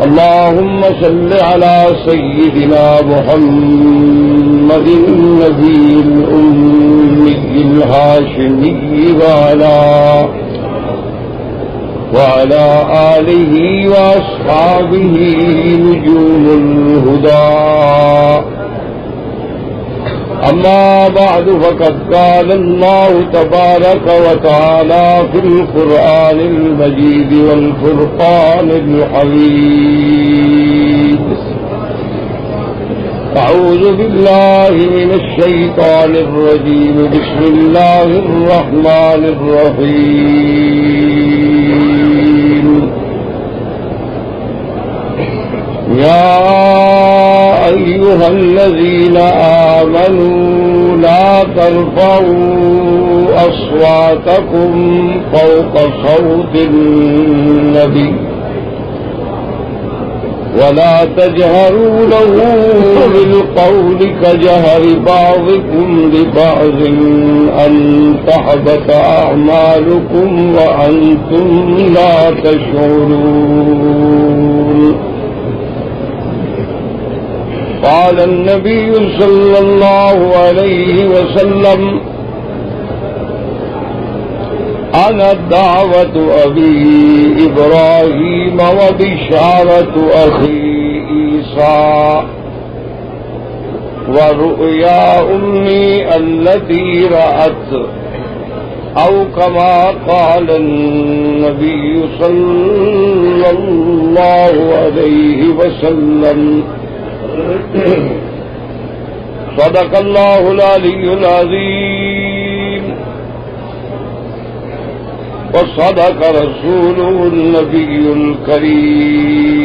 اللهم صل على سيدنا محمد النبي الأمي الهاشمي وعلى آله وأصحابه نجوم الهدى. أما بعد فقد قال الله تبارك وتعالى في القرآن المجيد والفرقان الحميد: أعوذ بالله من الشيطان الرجيم. بسم الله الرحمن الرحيم. يا أيها الذين آمنوا لا ترفعوا أصواتكم فوق صوت النبي ولا تجهروا له بالقول كجهر بعضكم لبعض أن تحبط أعمالكم وأنتم لا تشعرون. قال النبي صلى الله عليه وسلم: أنا دعوة أبي إبراهيم وبشارة أخي عيسى ورؤيا أمي التي رأت، أو كما قال النبي صلى الله عليه وسلم. صدق الله العلي العظيم وصدق رسوله النبي الكريم.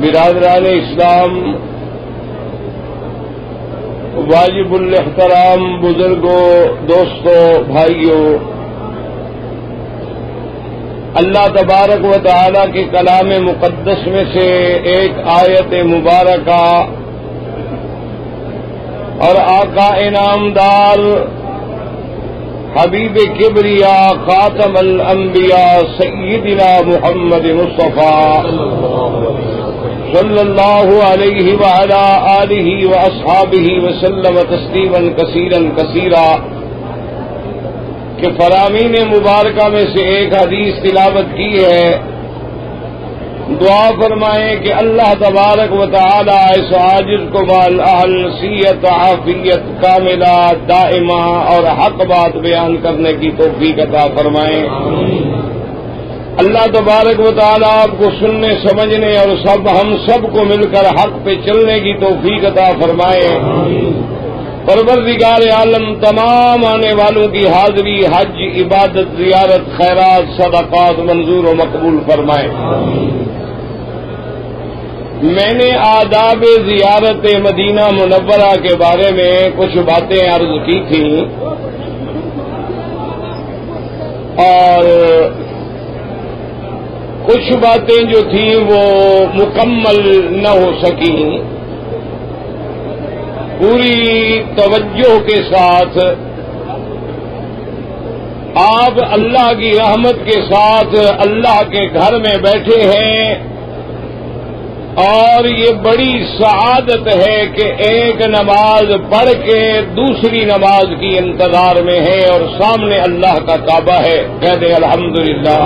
برادران اسلام، واجب الاحترام بزرگوں، دوستوں، بھائیوں، اللہ تبارک و تعالی کے کلام مقدس میں سے ایک آیت مبارکہ اور آقا انعامدار حبیب کبریا خاتم الانبیاء سیدنا محمد مصطفیٰ صلی اللہ علیہ وعلی آلہ واصحابہ وسلم تسلیما کثیرا کثیرا کہ فرامین مبارکہ میں سے ایک حدیث تلاوت کی ہے. دعا فرمائیں کہ اللہ تبارک و تعالی اس عاجز کو مال اہل نصیحت عافیت کاملہ دائمہ اور حق بات بیان کرنے کی توفیق عطا فرمائیں. اللہ تبارک و تعالی آپ کو سننے سمجھنے اور ہم سب کو مل کر حق پہ چلنے کی توفیق عطا فرمائیں. پروردگار عالم تمام آنے والوں کی حاضری، حج، عبادت، زیارت، خیرات، صدقات منظور و مقبول فرمائے. میں نے آداب زیارت مدینہ منورہ کے بارے میں کچھ باتیں عرض کی تھیں اور کچھ باتیں جو تھیں وہ مکمل نہ ہو سکیں. پوری توجہ کے ساتھ آپ اللہ کی رحمت کے ساتھ اللہ کے گھر میں بیٹھے ہیں اور یہ بڑی سعادت ہے کہ ایک نماز پڑھ کے دوسری نماز کی انتظار میں ہے اور سامنے اللہ کا کعبہ ہے. کہہ دیں الحمدللہ.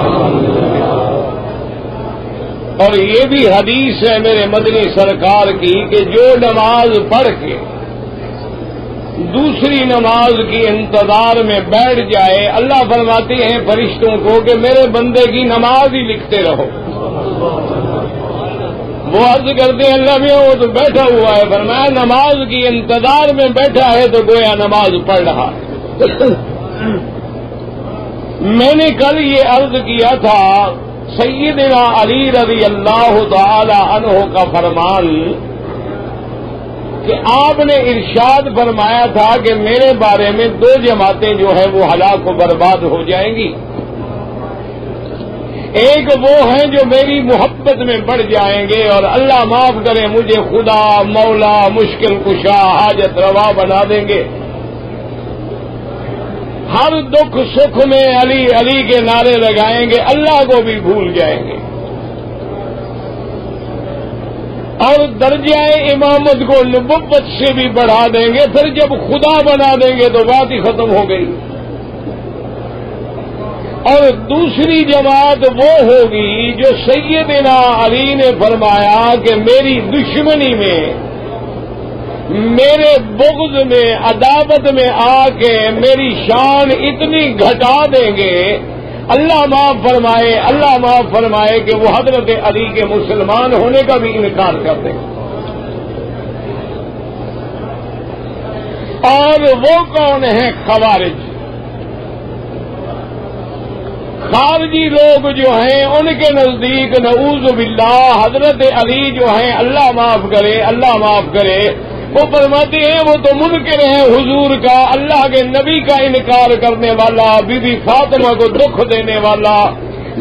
اور یہ بھی حدیث ہے میرے مدنی سرکار کی کہ جو نماز پڑھ کے دوسری نماز کی انتظار میں بیٹھ جائے، اللہ فرماتے ہیں فرشتوں کو کہ میرے بندے کی نماز ہی لکھتے رہو. وہ عرض کرتے ہیں اللہ میں وہ تو بیٹھا ہوا ہے، فرمایا نماز کی انتظار میں بیٹھا ہے تو گویا نماز پڑھ رہا. میں نے کل یہ عرض کیا تھا سیدنا علی رضی اللہ تعالی عنہ کا فرمان کہ آپ نے ارشاد فرمایا تھا کہ میرے بارے میں دو جماعتیں جو ہیں وہ ہلاک و برباد ہو جائیں گی. ایک وہ ہیں جو میری محبت میں بڑھ جائیں گے اور اللہ معاف کرے مجھے خدا مولا مشکل کشا حاجت روا بنا دیں گے. ہر دکھ سکھ میں علی علی کے نعرے لگائیں گے، اللہ کو بھی بھول جائیں گے، اور درجہ امامت کو نبوت سے بھی بڑھا دیں گے، پھر جب خدا بنا دیں گے تو بات ہی ختم ہو گئی۔ اور دوسری جماعت وہ ہوگی جو سیدنا علی نے فرمایا کہ میری دشمنی میں، میرے بغض میں، عداوت میں آ کے میری شان اتنی گھٹا دیں گے، اللہ معاف فرمائے، اللہ معاف فرمائے کہ وہ حضرت علی کے مسلمان ہونے کا بھی انکار کر دیں۔ اور وہ کون ہیں؟ خوارج، خارجی لوگ جو ہیں، ان کے نزدیک نعوذ باللہ حضرت علی جو ہیں، اللہ معاف کرے، اللہ معاف کرے، وہ فرماتے ہیں وہ تو منکر ہیں حضور کا، اللہ کے نبی کا انکار کرنے والا، بی بی فاطمہ کو دکھ دینے والا،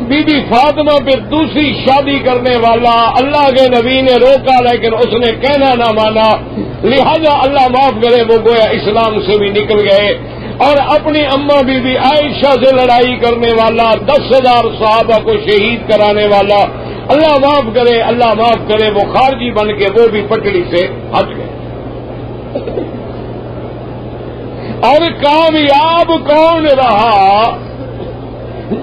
بی بی فاطمہ پہ دوسری شادی کرنے والا، اللہ کے نبی نے روکا لیکن اس نے کہنا نہ مانا، لہذا اللہ معاف کرے وہ گویا اسلام سے بھی نکل گئے، اور اپنی اماں بی بی عائشہ سے لڑائی کرنے والا، 10,000 صحابہ کو شہید کرانے والا، اللہ معاف کرے، اللہ معاف کرے، وہ خارجی بن کے وہ بھی پٹڑی سے ہٹ گئے۔ اور کامیاب کون رہا؟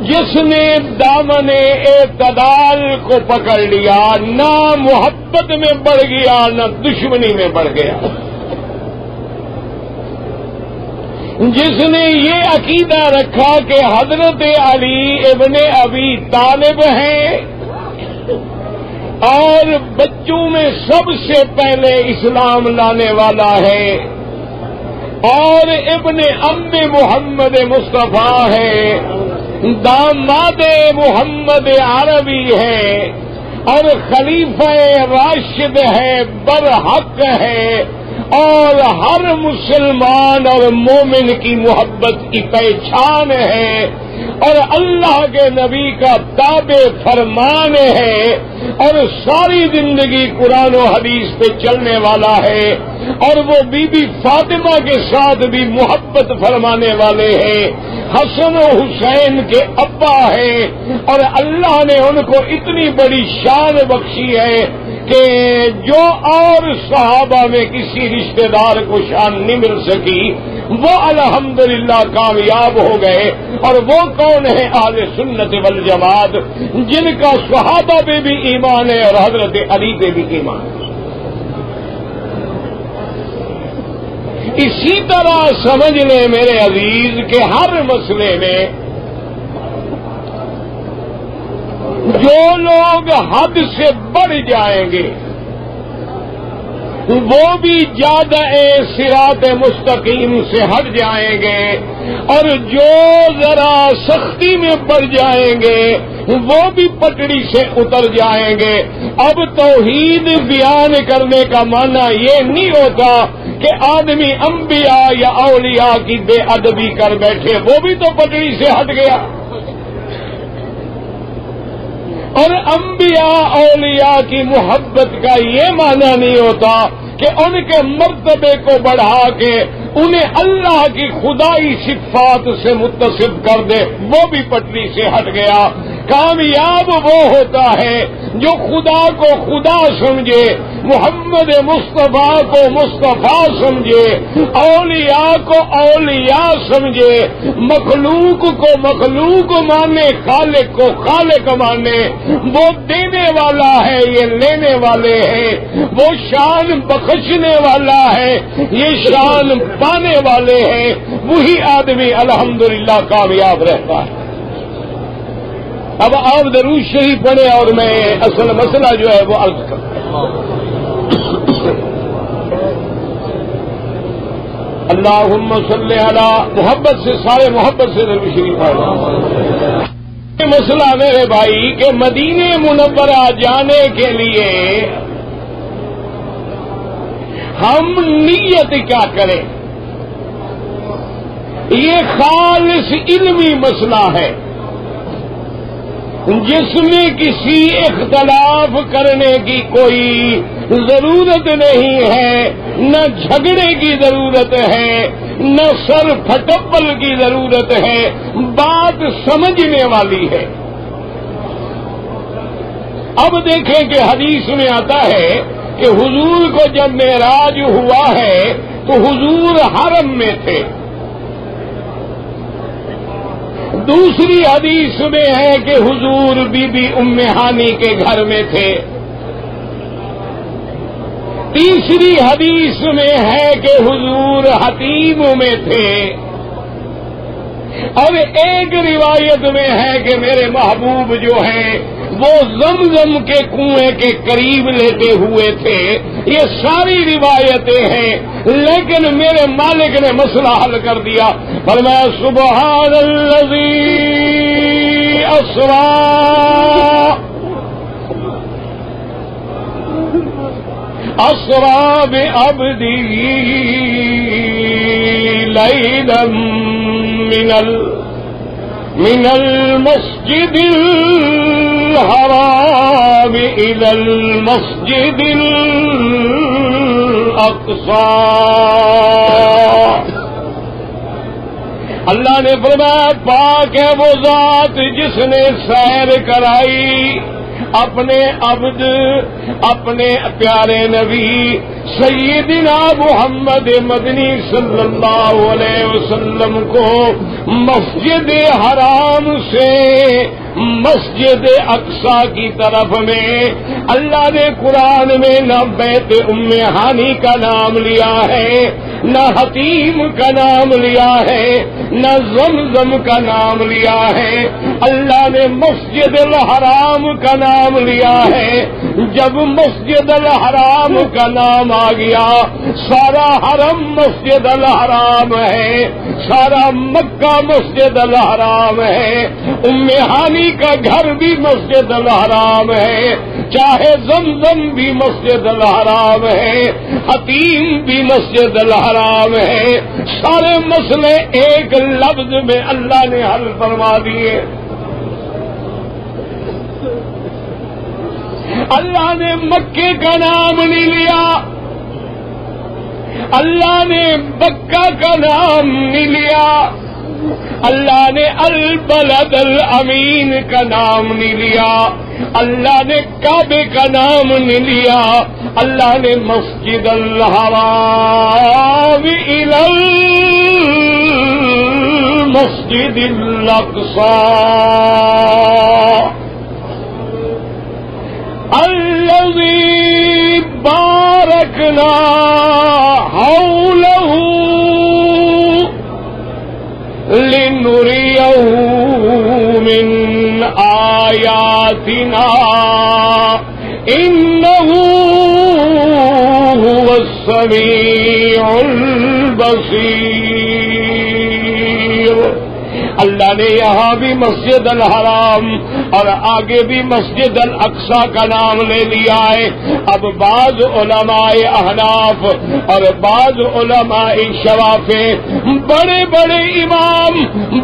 جس نے دامن اعتدال کو پکڑ لیا، نہ محبت میں بڑھ گیا نہ دشمنی میں بڑھ گیا، جس نے یہ عقیدہ رکھا کہ حضرت علی ابن ابی طالب ہیں اور بچوں میں سب سے پہلے اسلام لانے والا ہے، اور ابن ام محمد مصطفیٰ ہے، داماد محمد عربی ہے، اور خلیفہ راشد ہے، برحق ہے، اور ہر مسلمان اور مومن کی محبت کی پہچان ہے، اور اللہ کے نبی کا تابع فرمان ہے، اور ساری زندگی قرآن و حدیث پہ چلنے والا ہے، اور وہ بی بی فاطمہ کے ساتھ بھی محبت فرمانے والے ہیں، حسن و حسین کے ابا ہیں، اور اللہ نے ان کو اتنی بڑی شان بخشی ہے کہ جو اور صحابہ میں کسی رشتہ دار کو شان نہیں مل سکی، وہ الحمدللہ کامیاب ہو گئے۔ اور وہ کون ہے؟ اہل سنت والجماعت، جن کا صحابہ پہ بھی ایمان ہے اور حضرت علی پہ بھی ایمان ہے۔ اسی طرح سمجھ لیں میرے عزیز کہ ہر مسئلے میں جو لوگ حد سے بڑھ جائیں گے وہ بھی زیادہ صراط مستقیم سے ہٹ جائیں گے، اور جو ذرا سختی میں پڑ جائیں گے وہ بھی پٹڑی سے اتر جائیں گے۔ اب توحید بیان کرنے کا معنی یہ نہیں ہوتا کہ آدمی انبیاء یا اولیاء کی بے ادبی کر بیٹھے، وہ بھی تو پٹڑی سے ہٹ گیا۔ اور انبیاء اولیاء کی محبت کا یہ معنی نہیں ہوتا کہ ان کے مرتبے کو بڑھا کے انہیں اللہ کی خدائی صفات سے متصف کر دے، وہ بھی پٹری سے ہٹ گیا۔ کامیاب وہ ہوتا ہے جو خدا کو خدا سمجھے، محمد مصطفیٰ کو مصطفیٰ سمجھے، اولیاء کو اولیاء سمجھے، مخلوق کو مخلوق مانے، خالق کو خالق مانے۔ وہ دینے والا ہے، یہ لینے والے ہیں، وہ شان بخشنے والا ہے، یہ شان پانے والے ہیں، وہی آدمی الحمدللہ کامیاب رہتا ہے۔ اب آپ درود شریف پڑھیں اور میں اصل مسئلہ جو ہے وہ عرض کرتا ہوں۔ اللہم صلی علی محبت سے، سارے محبت سے درود شریف پڑھیں۔ یہ مسئلہ میرے بھائی کہ مدینہ منورہ جانے کے لیے ہم نیت کیا کریں، یہ خالص علمی مسئلہ ہے جس میں کسی اختلاف کرنے کی کوئی ضرورت نہیں ہے، نہ جھگڑے کی ضرورت ہے، نہ سر پھٹپل کی ضرورت ہے، بات سمجھنے والی ہے۔ اب دیکھیں کہ حدیث میں آتا ہے کہ حضور کو جب معراج ہوا ہے تو حضور حرم میں تھے۔ دوسری حدیث میں ہے کہ حضور بی بی ام ہانی کے گھر میں تھے۔ تیسری حدیث میں ہے کہ حضور حتیم میں تھے، اور ایک روایت میں ہے کہ میرے محبوب جو ہیں وہ زمزم کے کنویں کے قریب لیٹے ہوئے تھے۔ یہ ساری روایتیں ہیں، لیکن میرے مالک نے مسئلہ حل کر دیا، فرمایا سبحان الذی اسری بعبدہ لیلا من المسجد الحرام إلى المسجد الأقصى۔ اللہ نے فرمایا پاک ہے وہ ذات جس نے سیر کرائی اپنے عبد، اپنے پیارے نبی سیدنا محمد مدنی صلی اللہ علیہ وسلم کو مسجد حرام سے مسجد اقصی کی طرف میں۔ اللہ نے قرآن میں نہ بیت ام ہانی کا نام لیا ہے، نہ حتیم کا نام لیا ہے، نہ زمزم کا نام لیا ہے، اللہ نے مسجد الحرام کا نام لیا ہے۔ جب مسجد الحرام کا نام آ گیا، سارا حرم مسجد الحرام ہے، سارا مکہ مسجد الحرام ہے، ام ہانی کا گھر بھی مسجد الحرام ہے، چاہے زمزم بھی مسجد الحرام ہے، حتیم بھی مسجد الحرام ہے۔ سارے مسئلے ایک لفظ میں اللہ نے حل فرما دیے۔ اللہ نے مکے کا نام نہیں لیا، اللہ نے مکہ کا نام نہیں لیا، اللہ نے البلد الامین کا نام نہیں لیا، اللہ نے کعبے کا نام نہیں لیا، اللہ نے مسجد الحرام الی المسجد الاقصی الذی بارکنا حولہ لنریہ من آیاتنا انہ هو السمیع البصیر۔ اللہ نے یہاں بھی مسجد الحرام اور آگے بھی مسجد الاقصی کا نام لے لیا ہے۔ اب بعض علماء احناف اور بعض علماء شوافع، بڑے بڑے امام،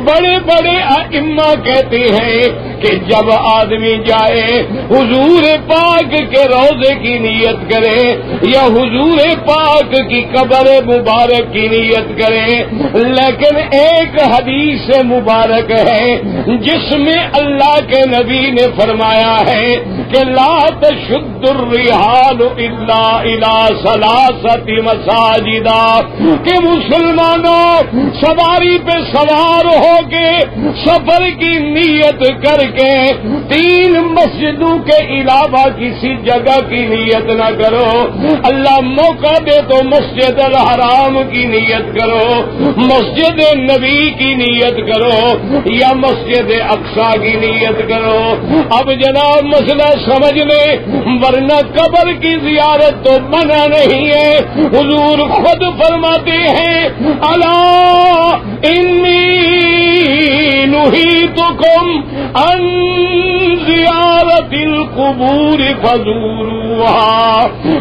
بڑے بڑے ائمہ کہتے ہیں کہ جب آدمی جائے حضور پاک کے روضے کی نیت کرے یا حضور پاک کی قبر مبارک کی نیت کرے، لیکن ایک حدیث مبارک ہے جس میں اللہ کے نبی نے فرمایا ہے کہ لا تشد الرحال الا الى ثلاثه مساجد، کہ مسلمانوں سواری پہ سوار ہو کے سفر کی نیت کر کے 3 مسجدوں کے علاوہ کسی جگہ کی نیت نہ کرو۔ اللہ موقع دے تو مسجد الحرام کی نیت کرو، مسجد نبی کی نیت کرو یا مسجد اقصی کی نیت کرو۔ اب جناب مسئلہ سمجھ لیں، ورنہ قبر کی زیارت تو منع نہیں ہے۔ حضور خود فرماتے ہیں الا انی نہیتکم ان زیارت القبور فزوروها،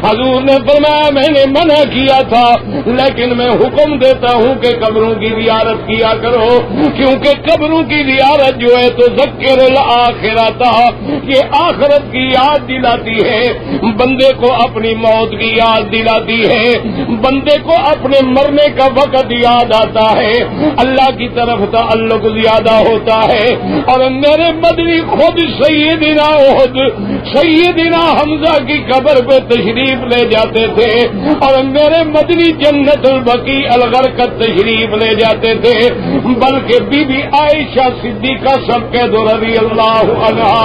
حضور نے فرمایا میں نے منع کیا تھا لیکن میں حکم دیتا ہوں کہ قبروں کی زیارت کیا کرو، کیونکہ قبروں کی زیارت جو ہے تو ذکر الآخرۃ، یہ آخرت کی یاد دلاتی ہے، بندے کو اپنی موت کی یاد دلاتی ہے، بندے کو اپنے مرنے کا وقت یاد آتا ہے، اللہ کی طرف تعلق زیادہ ہوتا ہے۔ اور میرے مدنی خود سیدنا احد، سیدنا حمزہ کی قبر پہ تشریف لے جاتے تھے، اور میرے مدنی جنت البقیع الغرقد تشریف لے جاتے تھے، بلکہ بی بی عائشہ صدیقہ سب کے دو رضی اللہ عنہا،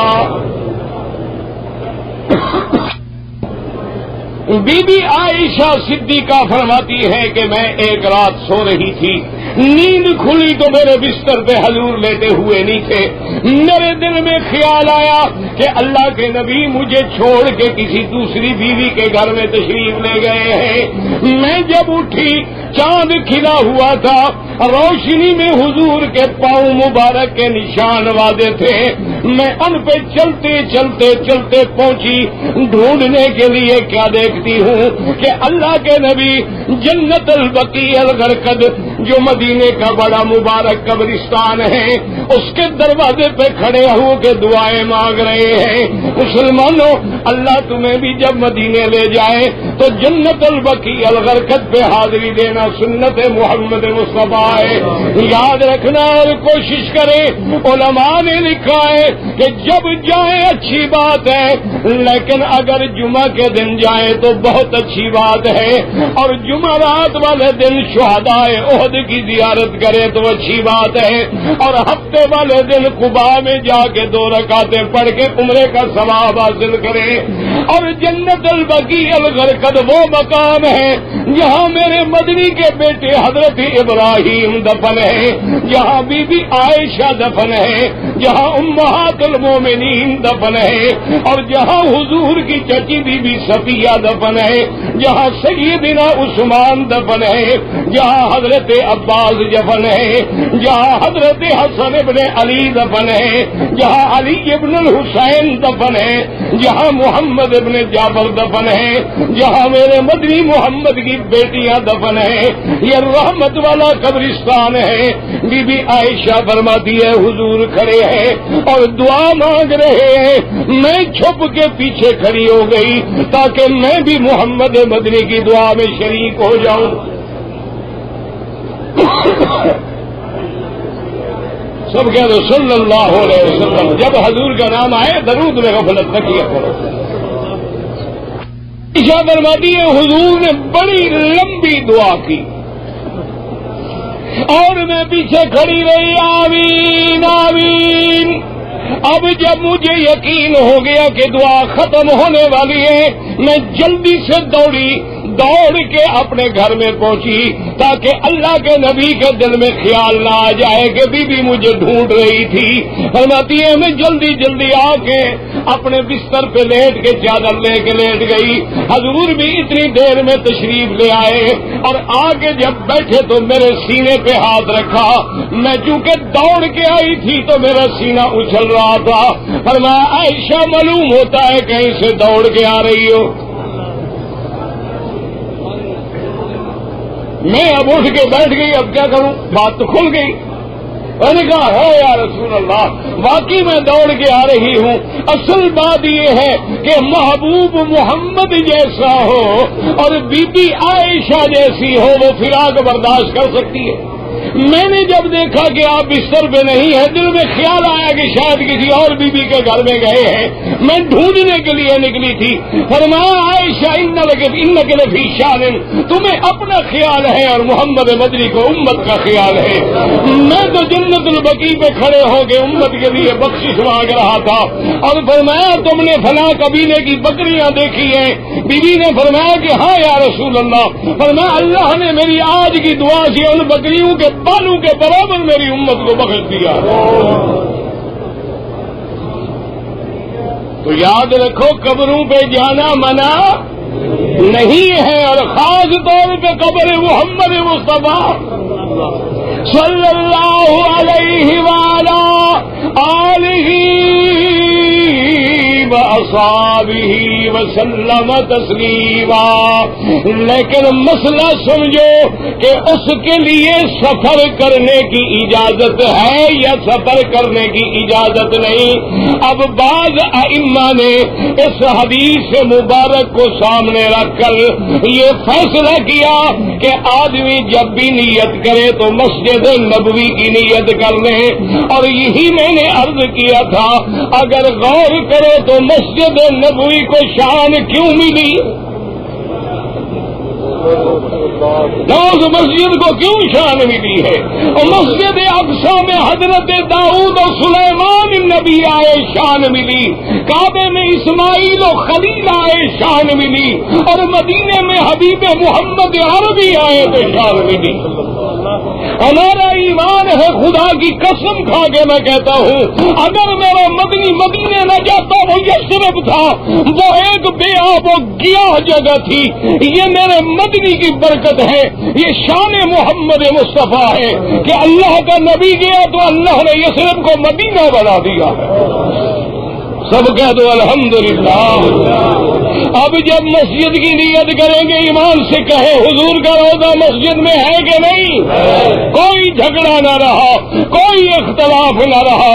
بی بی عائشہ صدیقہ فرماتی ہے کہ میں ایک رات سو رہی تھی، نیند کھلی تو میرے بستر پہ حضور لیٹے ہوئے نہیں تھے، میرے دل میں خیال آیا کہ اللہ کے نبی مجھے چھوڑ کے کسی دوسری بیوی کے گھر میں تشریف لے گئے ہیں۔ میں جب اٹھی چاند کھلا ہوا تھا، روشنی میں حضور کے پاؤں مبارک کے نشان واضح تھے، میں ان پہ چلتے چلتے چلتے پہنچی، ڈھونڈنے کے لیے کیا دیکھتی ہوں کہ اللہ کے نبی جنت البقیع الغرقد جو مدینے کا بڑا مبارک قبرستان ہے اس کے دروازے پہ کھڑے ہو کے دعائیں مانگ رہے ہیں۔ مسلمانوں، اللہ تمہیں بھی جب مدینے لے جائے تو جنت البقیع الغرقد پہ حاضری دینا سنت محمد مصطفیٰ ہے، یاد رکھنا اور کوشش کریں۔ علماء نے لکھا ہے کہ جب جائیں اچھی بات ہے، لیکن اگر جمعہ کے دن جائیں تو بہت اچھی بات ہے، اور جمعرات والے دن شہدائے احد کی زیارت کریں تو اچھی بات ہے، اور ہفتے والے دن قباء میں جا کے 2 رکعتیں پڑھ کے عمرے کا ثواب حاصل کریں۔ اور جنت البقیع الغرقد وہ مقام ہے جہاں میرے مدنی کے بیٹے حضرت ابراہیم دفن ہے، جہاں بی بی عائشہ دفن ہے، جہاں امہات المومنین دفن ہے، اور جہاں حضور کی چچی بی بی صفیہ دفن ہے، جہاں سیدنا عثمان دفن ہے، جہاں حضرت عباس دفن ہے، جہاں حضرت حسن ابن علی دفن ہے، جہاں علی ابن الحسین دفن ہے، جہاں محمد ابن جعفر دفن ہے، جہاں میرے مدنی محمد کی بیٹیاں دفن ہیں، یہ رحمت والا قبرستان ہے۔ بی بی عائشہ فرماتی ہے حضور کھڑے ہیں اور دعا مانگ رہے ہیں، میں چھپ کے پیچھے کھڑی ہو گئی تاکہ میں بھی محمد مدنی کی دعا میں شریک ہو جاؤں۔ سب کہہ دو صلی اللہ علیہ وسلم، جب حضور کا نام آئے درود میں غفلت نہ کیا کرو۔ عائشہ فرماتی ہے حضور نے بڑی لمبی دعا کی اور میں پیچھے کھڑی رہی، آمین آمین۔ اب جب مجھے یقین ہو گیا کہ دعا ختم ہونے والی ہے، میں جلدی سے دوڑ کے اپنے گھر میں پہنچی تاکہ اللہ کے نبی کے دل میں خیال نہ آ جائے کہ بی بی مجھے ڈھونڈ رہی تھی۔ فرماتی ہے میں جلدی آ کے اپنے بستر پہ لیٹ کے چادر لے کے لیٹ گئی، حضور بھی اتنی دیر میں تشریف لے آئے، اور آگے جب بیٹھے تو میرے سینے پہ ہاتھ رکھا، میں چونکہ دوڑ کے آئی تھی تو میرا سینہ اچھل رہا تھا، فرمایا عائشہ معلوم ہوتا ہے کہیں سے دوڑ کے آ رہی ہو۔ میں اب اٹھ کے بیٹھ گئی، اب کیا کروں، بات تو کھل گئی۔ میں نے کہا ہے یا رسول اللہ واقعی میں دوڑ کے آ رہی ہوں، اصل بات یہ ہے کہ محبوب محمد جیسا ہو اور بی بی عائشہ جیسی ہو وہ فراق برداشت کر سکتی ہے۔ میں نے جب دیکھا کہ آپ بستر پہ نہیں ہیں، دل میں خیال آیا کہ شاید کسی اور بی بی کے گھر میں گئے ہیں، میں ڈھونڈنے کے لیے نکلی تھی۔ فرمایا عائشہ انک لفی شان، تمہیں اپنا خیال ہے اور محمد مدنی کو امت کا خیال ہے۔ میں تو جنت البقیع پہ کھڑے ہو کے امت کے لیے بخشش مانگ رہا تھا، اور فرمایا تم نے فلاں قبیلے کی بکریاں دیکھی ہیں؟ بی بی نے فرمایا کہ ہاں یا رسول اللہ۔ فرمایا اللہ نے میری آج کی دعا سے ان بکریوں کے بالوں کے برابر میری امت کو بخش دیا۔ تو یاد رکھو قبروں پہ جانا منع نہیں ہے، اور خاص طور پہ قبر محمد مصطفیٰ صلی اللہ علیہ وآلہ وأصحابه وسلم تسلیما. لیکن مسئلہ سمجھو کہ اس کے لیے سفر کرنے کی اجازت ہے یا سفر کرنے کی اجازت نہیں. اب بعض ائمہ نے اس حدیث مبارک کو سامنے رکھ کر یہ فیصلہ کیا کہ آدمی جب بھی نیت کرے تو مسجد نبوی کی نیت کر لے. اور یہی میں نے عرض کیا تھا اگر غور کرو تو مسجد نبوی کو شان کیوں ملی؟ نماز مسجد کو کیوں شان ملی ہے؟ اور مسجد اقصی میں حضرت داؤد اور سلیمان نبی آئے شان ملی، کعبے میں اسماعیل و خلیل آئے شان ملی، اور مدینے میں حبیب محمد عربی آئے تو شان ملی. ہمارا ایمان ہے، خدا کی قسم کھا کے میں کہتا ہوں اگر میرا مدنی مدینے نہ جاتا وہ یثرب تھا، وہ ایک بے آب و گیاہ جگہ تھی. یہ میرے مدنی کی برکت ہے، یہ شان محمد مصطفیٰ ہے کہ اللہ کا نبی گیا تو اللہ نے یثرب کو مدینہ بنا دیا. سب کہہ دو الحمدللہ. اب جب مسجد کی نیت کریں گے ایمان سے کہے حضور کا روضہ مسجد میں ہے کہ نہیں؟ کوئی جھگڑا نہ رہا، کوئی اختلاف نہ رہا،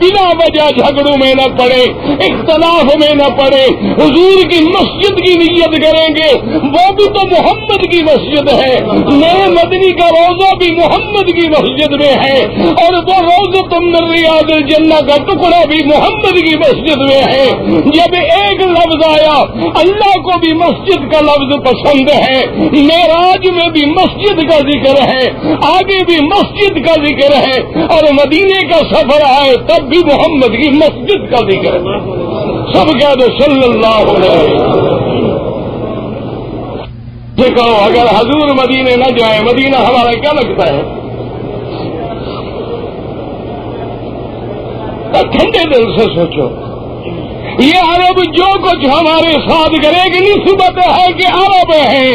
بلا وجہ جھگڑوں میں نہ پڑے، اختلاف میں نہ پڑے. حضور کی مسجد کی نیت کریں گے، وہ بھی تو محمد کی مسجد ہے. میرے مدنی کا روضہ بھی محمد کی مسجد میں ہے، اور وہ روضۃ من ریاض الجنہ کا ٹکڑا بھی محمد کی مسجد میں ہے. جب ایک لفظ آیا اللہ کو بھی مسجد کا لفظ پسند ہے، معراج میں بھی مسجد کا ذکر ہے، آگے بھی مسجد کا ذکر ہے، اور مدینے کا سفر آئے تب بھی محمد کی مسجد کا ذکر ہے. سب کہہ دو صلی اللہ علیہ وسلم. کہو اگر حضور مدینے نہ جائے مدینہ ہمارا کیا لگتا ہے؟ ٹھنڈے دل سے سوچو یہ عرب جو کچھ ہمارے ساتھ کرے گی نسبت ہے کہ عرب ہے،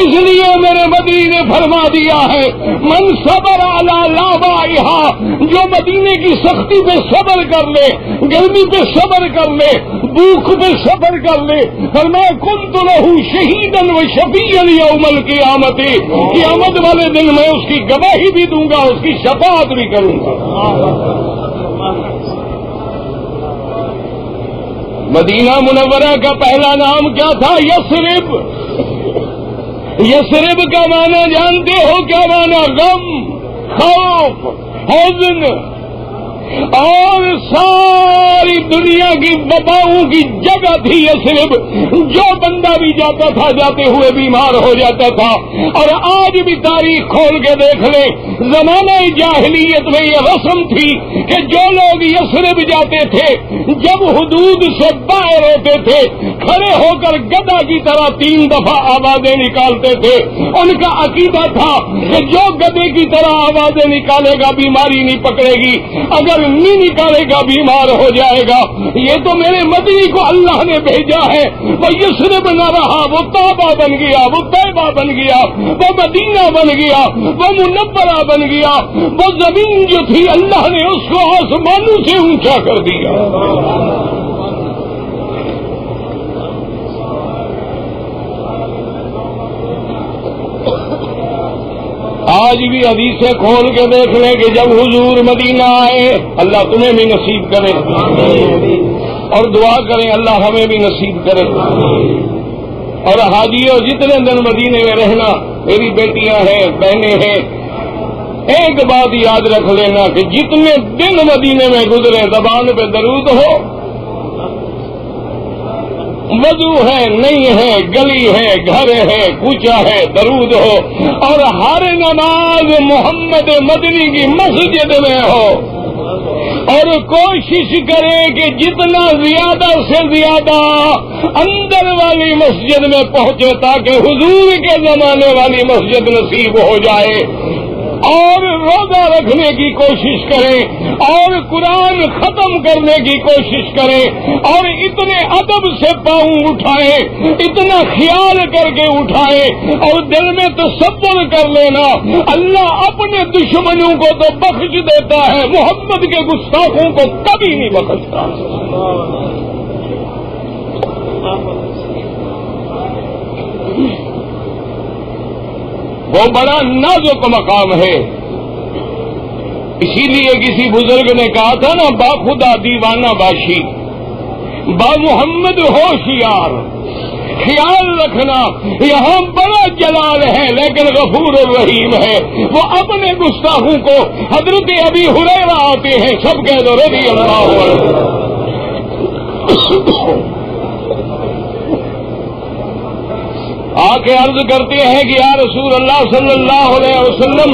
اس لیے میرے مدنی نے فرما دیا ہے من صبر علی لابائہا، جو مدینے کی سختی پہ صبر کر لے، گرمی پہ صبر کر لے، بھوک پہ صبر کر لے، فرمایا کنت لہ شہیدا و شفیعا یوم القیامت، قیامت والے دن میں اس کی گواہی بھی دوں گا، اس کی شفاعت بھی کروں گا. مدینہ منورہ کا پہلا نام کیا تھا؟ یثرب. یثرب کا معنی جانتے ہو کیا معنی؟ غم، خوف، حزن، اور ساری دنیا کی وباؤں کی جگہ تھی یثرب. جو بندہ بھی جاتا تھا جاتے ہوئے بیمار ہو جاتا تھا. اور آج بھی تاریخ کھول کے دیکھ لیں، زمانہ جاہلیت میں یہ رسم تھی کہ جو لوگ یثرب جاتے تھے جب حدود سے باہر ہوتے تھے کھڑے ہو کر گدا کی طرح 3 دفعہ آوازیں نکالتے تھے. ان کا عقیدہ تھا کہ جو گدے کی طرح آوازیں نکالے گا بیماری نہیں پکڑے گی، اگر نہیں نکالے گا بیمار ہو جائے گا. یہ تو میرے مدنی کو اللہ نے بھیجا ہے. وہ یثرب نہ رہا، وہ طابہ بن گیا، وہ طیبہ بن گیا، وہ مدینہ بن گیا، وہ منورہ بن گیا. وہ زمین جو تھی اللہ نے اس کو آسمانوں سے اونچا کر دیا. آج بھی حدیثیں کھول کے دیکھ لیں کہ جب حضور مدینہ آئے، اللہ تمہیں بھی نصیب کرے، اور دعا کریں اللہ ہمیں بھی نصیب کرے. اور حاجیوں جتنے دن مدینے میں رہنا، میری بیٹیاں ہیں، بہنیں ہیں، ایک بات یاد رکھ لینا کہ جتنے دن مدینے میں گزرے زبان پہ درود ہو، وضو ہے نہیں ہے، گلی ہے، گھر ہے، کوچہ ہے، درود ہو. اور ہر نماز محمد مدنی کی مسجد میں ہو. اور کوشش کرے کہ جتنا زیادہ سے زیادہ اندر والی مسجد میں پہنچے تاکہ حضور کے زمانے والی مسجد نصیب ہو جائے. اور روزہ رکھنے کی کوشش کریں، اور قرآن ختم کرنے کی کوشش کریں، اور اتنے ادب سے پاؤں اٹھائیں، اتنا خیال کر کے اٹھائیں، اور دل میں تصور کر لینا اللہ اپنے دشمنوں کو تو بخش دیتا ہے، محمد کے گستاخوں کو کبھی نہیں بخشتا. وہ بڑا نازک مقام ہے. اسی لیے کسی بزرگ نے کہا تھا نا، با خدا دیوانہ باشی، با محمد ہوشیار. خیال رکھنا یہاں بڑا جلال ہے لیکن غفور الرحیم ہے. وہ اپنے گستاخوں کو حضرت ابی ہریرہ آتے ہیں، سب کہہ دو رضی اللہ عنہ. آ کے عرض کرتے ہیں کہ یا رسول اللہ صلی اللہ علیہ وسلم،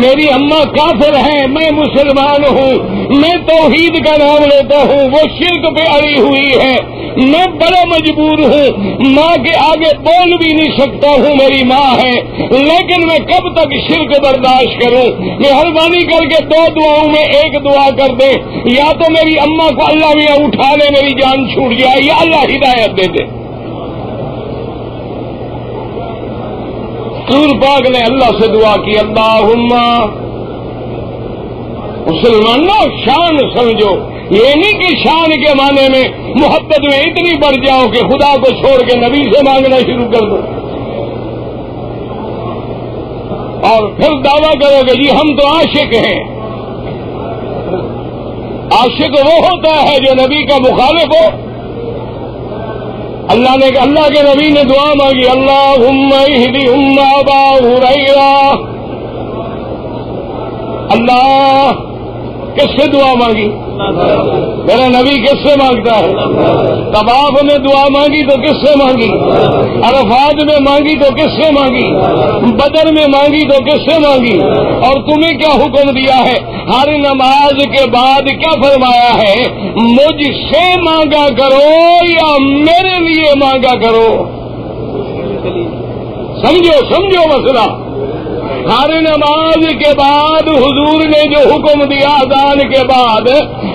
میری اماں کافر ہیں، میں مسلمان ہوں، میں توحید کا نام لیتا ہوں، وہ شرک پہ اڑی ہوئی ہے، میں بڑا مجبور ہوں، ماں کے آگے بول بھی نہیں سکتا ہوں، میری ماں ہے، لیکن میں کب تک شرک برداشت کروں؟ مہربانی کر کے 2 دعاؤں میں ایک دعا کر دے، یا تو میری اماں کو اللہ میاں اٹھا لے، میری جان چھوٹ جائے، یا اللہ ہدایت دے دے. حضور پاک نے اللہ سے دعا کی، اللہم. مسلمانوں شان سمجھو، یہ نہیں کہ شان کے معنی میں محبت میں اتنی بڑھ جاؤ کہ خدا کو چھوڑ کے نبی سے مانگنا شروع کر دو اور پھر دعویٰ کرو کہ جی ہم تو عاشق ہیں. عاشق وہ ہوتا ہے جو نبی کا مخالف ہو. اللہ کے نبی نے دعا مانگی، اللہم اہدی ابا ہریرہ. اللہ کس سے دعا مانگی؟ میرا نبی کس سے مانگتا ہے؟ طواف میں دعا مانگی تو کس سے مانگی؟ عرفات میں مانگی تو کس سے مانگی؟ بدر میں مانگی تو کس سے مانگی؟ اور تمہیں کیا حکم دیا ہے؟ ہر نماز کے بعد کیا فرمایا ہے؟ مجھ سے مانگا کرو یا میرے لیے مانگا کرو. سمجھو مسئلہ. ہر نماز کے بعد حضور نے جو حکم دیا اذان کے بعد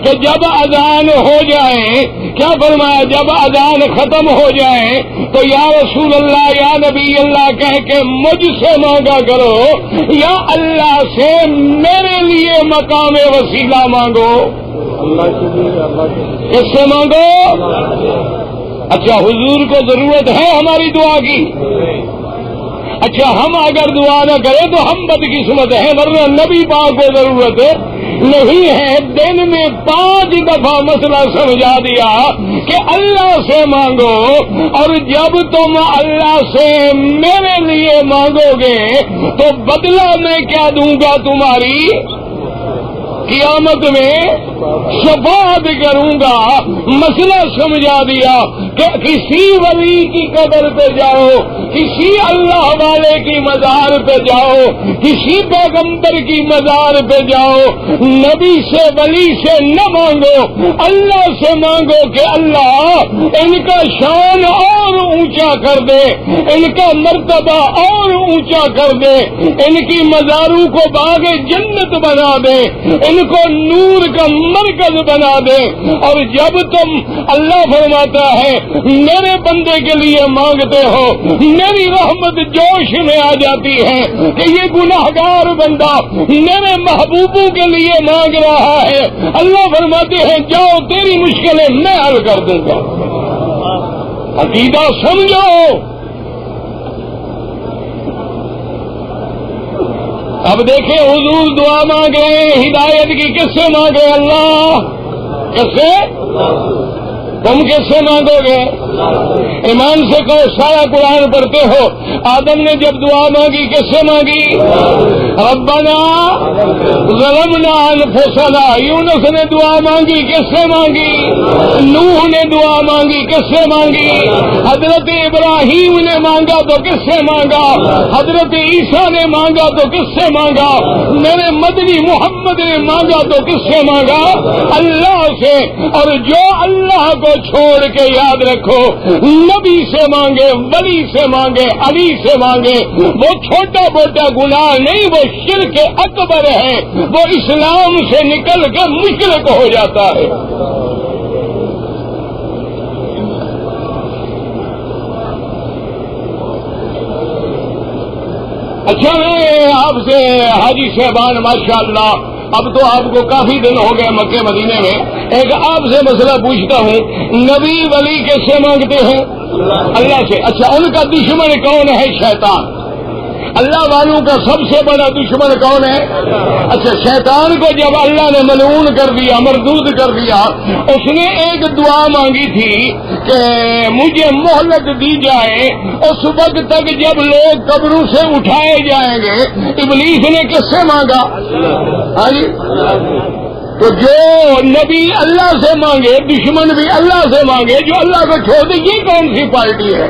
کہ جب اذان ہو جائے، کیا فرمایا؟ جب اذان ختم ہو جائے تو یا رسول اللہ، یا نبی اللہ کہہ کے مجھ سے مانگا کرو یا اللہ سے میرے لیے مقام وسیلہ مانگو. کس سے مانگو؟ اچھا حضور کو ضرورت ہے ہماری دعا کی؟ اچھا ہم اگر دعا نہ کریں تو ہم بدقسمت ہیں، ورنہ نبی پاک کو ضرورت نہیں ہے. دن میں 5 دفعہ مسئلہ سمجھا دیا کہ اللہ سے مانگو، اور جب تم اللہ سے میرے لیے مانگو گے تو بدلہ میں کیا دوں گا تمہاری؟ قیامت میں شفاعت کروں گا. مسئلہ سمجھا دیا کہ کسی ولی کی قبر پہ جاؤ، کسی اللہ والے کی مزار پہ جاؤ، کسی پیغمبر کی مزار پہ جاؤ، نبی سے ولی سے نہ مانگو، اللہ سے مانگو کہ اللہ ان کا شان اور اونچا کر دے، ان کا مرتبہ اور اونچا کر دے، ان کی مزاروں کو باغ جنت بنا دے، ان کو نور کا مرکز بنا دے. اور جب تم، اللہ فرماتا ہے میرے بندے کے لیے مانگتے ہو، میری رحمت جوش میں آ جاتی ہے کہ یہ گناہگار بندہ میرے محبوبوں کے لیے مانگ رہا ہے. اللہ فرماتے ہیں جاؤ تیری مشکلیں میں حل کر دوں گا. عقیدہ سمجھو. اب دیکھیں حضور دعا مانگ رہے ہیں ہدایت کی، کس سے مانگے؟ اللہ. کس سے؟ تم کس سے مانگو گے؟ ایمان سے کہو، سارا قرآن پڑھتے ہو. آدم نے جب دعا مانگی کس سے مانگی؟ ربنا ظلمنا انفسنا. یونس نے دعا مانگی کس سے مانگی؟ نوح نے دعا مانگی کس سے مانگی؟ حضرت ابراہیم نے مانگا تو کس سے مانگا؟ حضرت عیسیٰ نے مانگا تو کس سے مانگا؟ میرے مدنی محمد نے مانگا تو کس سے مانگا؟ اللہ سے. اور جو اللہ کو چھوڑ کے یاد رکھو نبی سے مانگے، ولی سے مانگے، علی سے مانگے، وہ چھوٹا موٹا گناہ نہیں، وہ شرک اکبر ہے، وہ اسلام سے نکل کے مشرک ہو جاتا ہے. اچھا میں آپ سے حاجی صاحبان ماشاءاللہ، اب تو آپ کو کافی دن ہو گئے مکے مدینے میں، ایک آپ سے مسئلہ پوچھتا ہوں، نبی ولی کیسے مانگتے ہیں؟ اللہ سے. اچھا ان کا دشمن کون ہے؟ شیطان. اللہ والوں کا سب سے بڑا دشمن کون ہے؟ اچھا شیطان کو جب اللہ نے ملعون کر دیا، مردود کر دیا، اس نے ایک دعا مانگی تھی کہ مجھے مہلت دی جائے اس وقت تک جب لوگ قبروں سے اٹھائے جائیں گے. ابلیس نے کس سے مانگا؟ ہاں جی. تو جو نبی اللہ سے مانگے، دشمن بھی اللہ سے مانگے، جو اللہ کو چھوڑ دے، یہ کون سی پارٹی ہے؟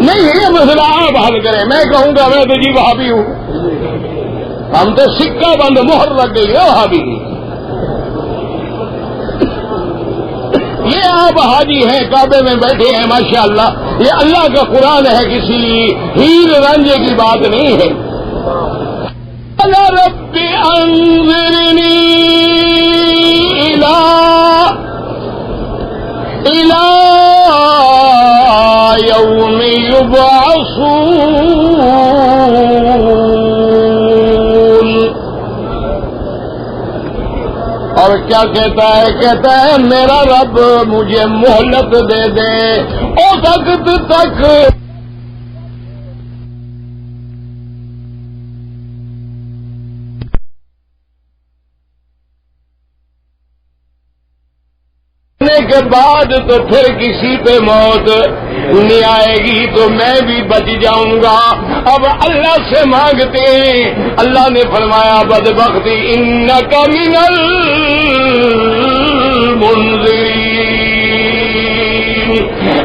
نہیں یہ مسئلہ آپ حل کریں. میں کہوں گا میں تو جی وہابی ہوں. ہم تو سکہ بند مہر لگ گئی ہے وہابی کی. یہ آپ حاجی ہیں، کعبے میں بیٹھے ہیں ماشاءاللہ. یہ اللہ کا قرآن ہے، کسی ہیر رانجھے کی بات نہیں ہے. رب انظرنی الى یوم یبعثون. اور کیا کہتا ہے؟ کہتا ہے میرا رب مجھے مہلت دے دے اس وقت تک کے بعد تو پھر کسی پہ موت نہیں آئے گی تو میں بھی بچ جاؤں گا. اب اللہ سے مانگتے ہیں. اللہ نے فرمایا بدبختی انک من المنذرین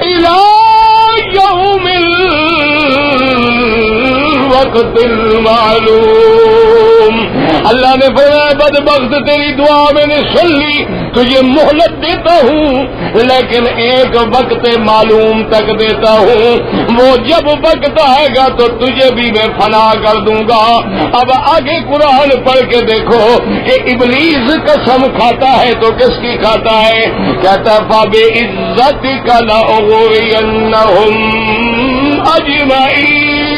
الی یوم الوقت المعلوم. اللہ نے فرمایا بدبخت تیری دعا میں نے سن لی، تجھے مہلت دیتا ہوں لیکن ایک وقت معلوم تک دیتا ہوں. وہ جب وقت آئے گا تو تجھے بھی میں فنا کر دوں گا. اب آگے قرآن پڑھ کے دیکھو کہ ابلیس قسم کھاتا ہے تو کس کی کھاتا ہے؟ کہتا فَبِعِزَّتِكَ لَأُغْوِيَنَّهُمْ أَجْمَعِينَ.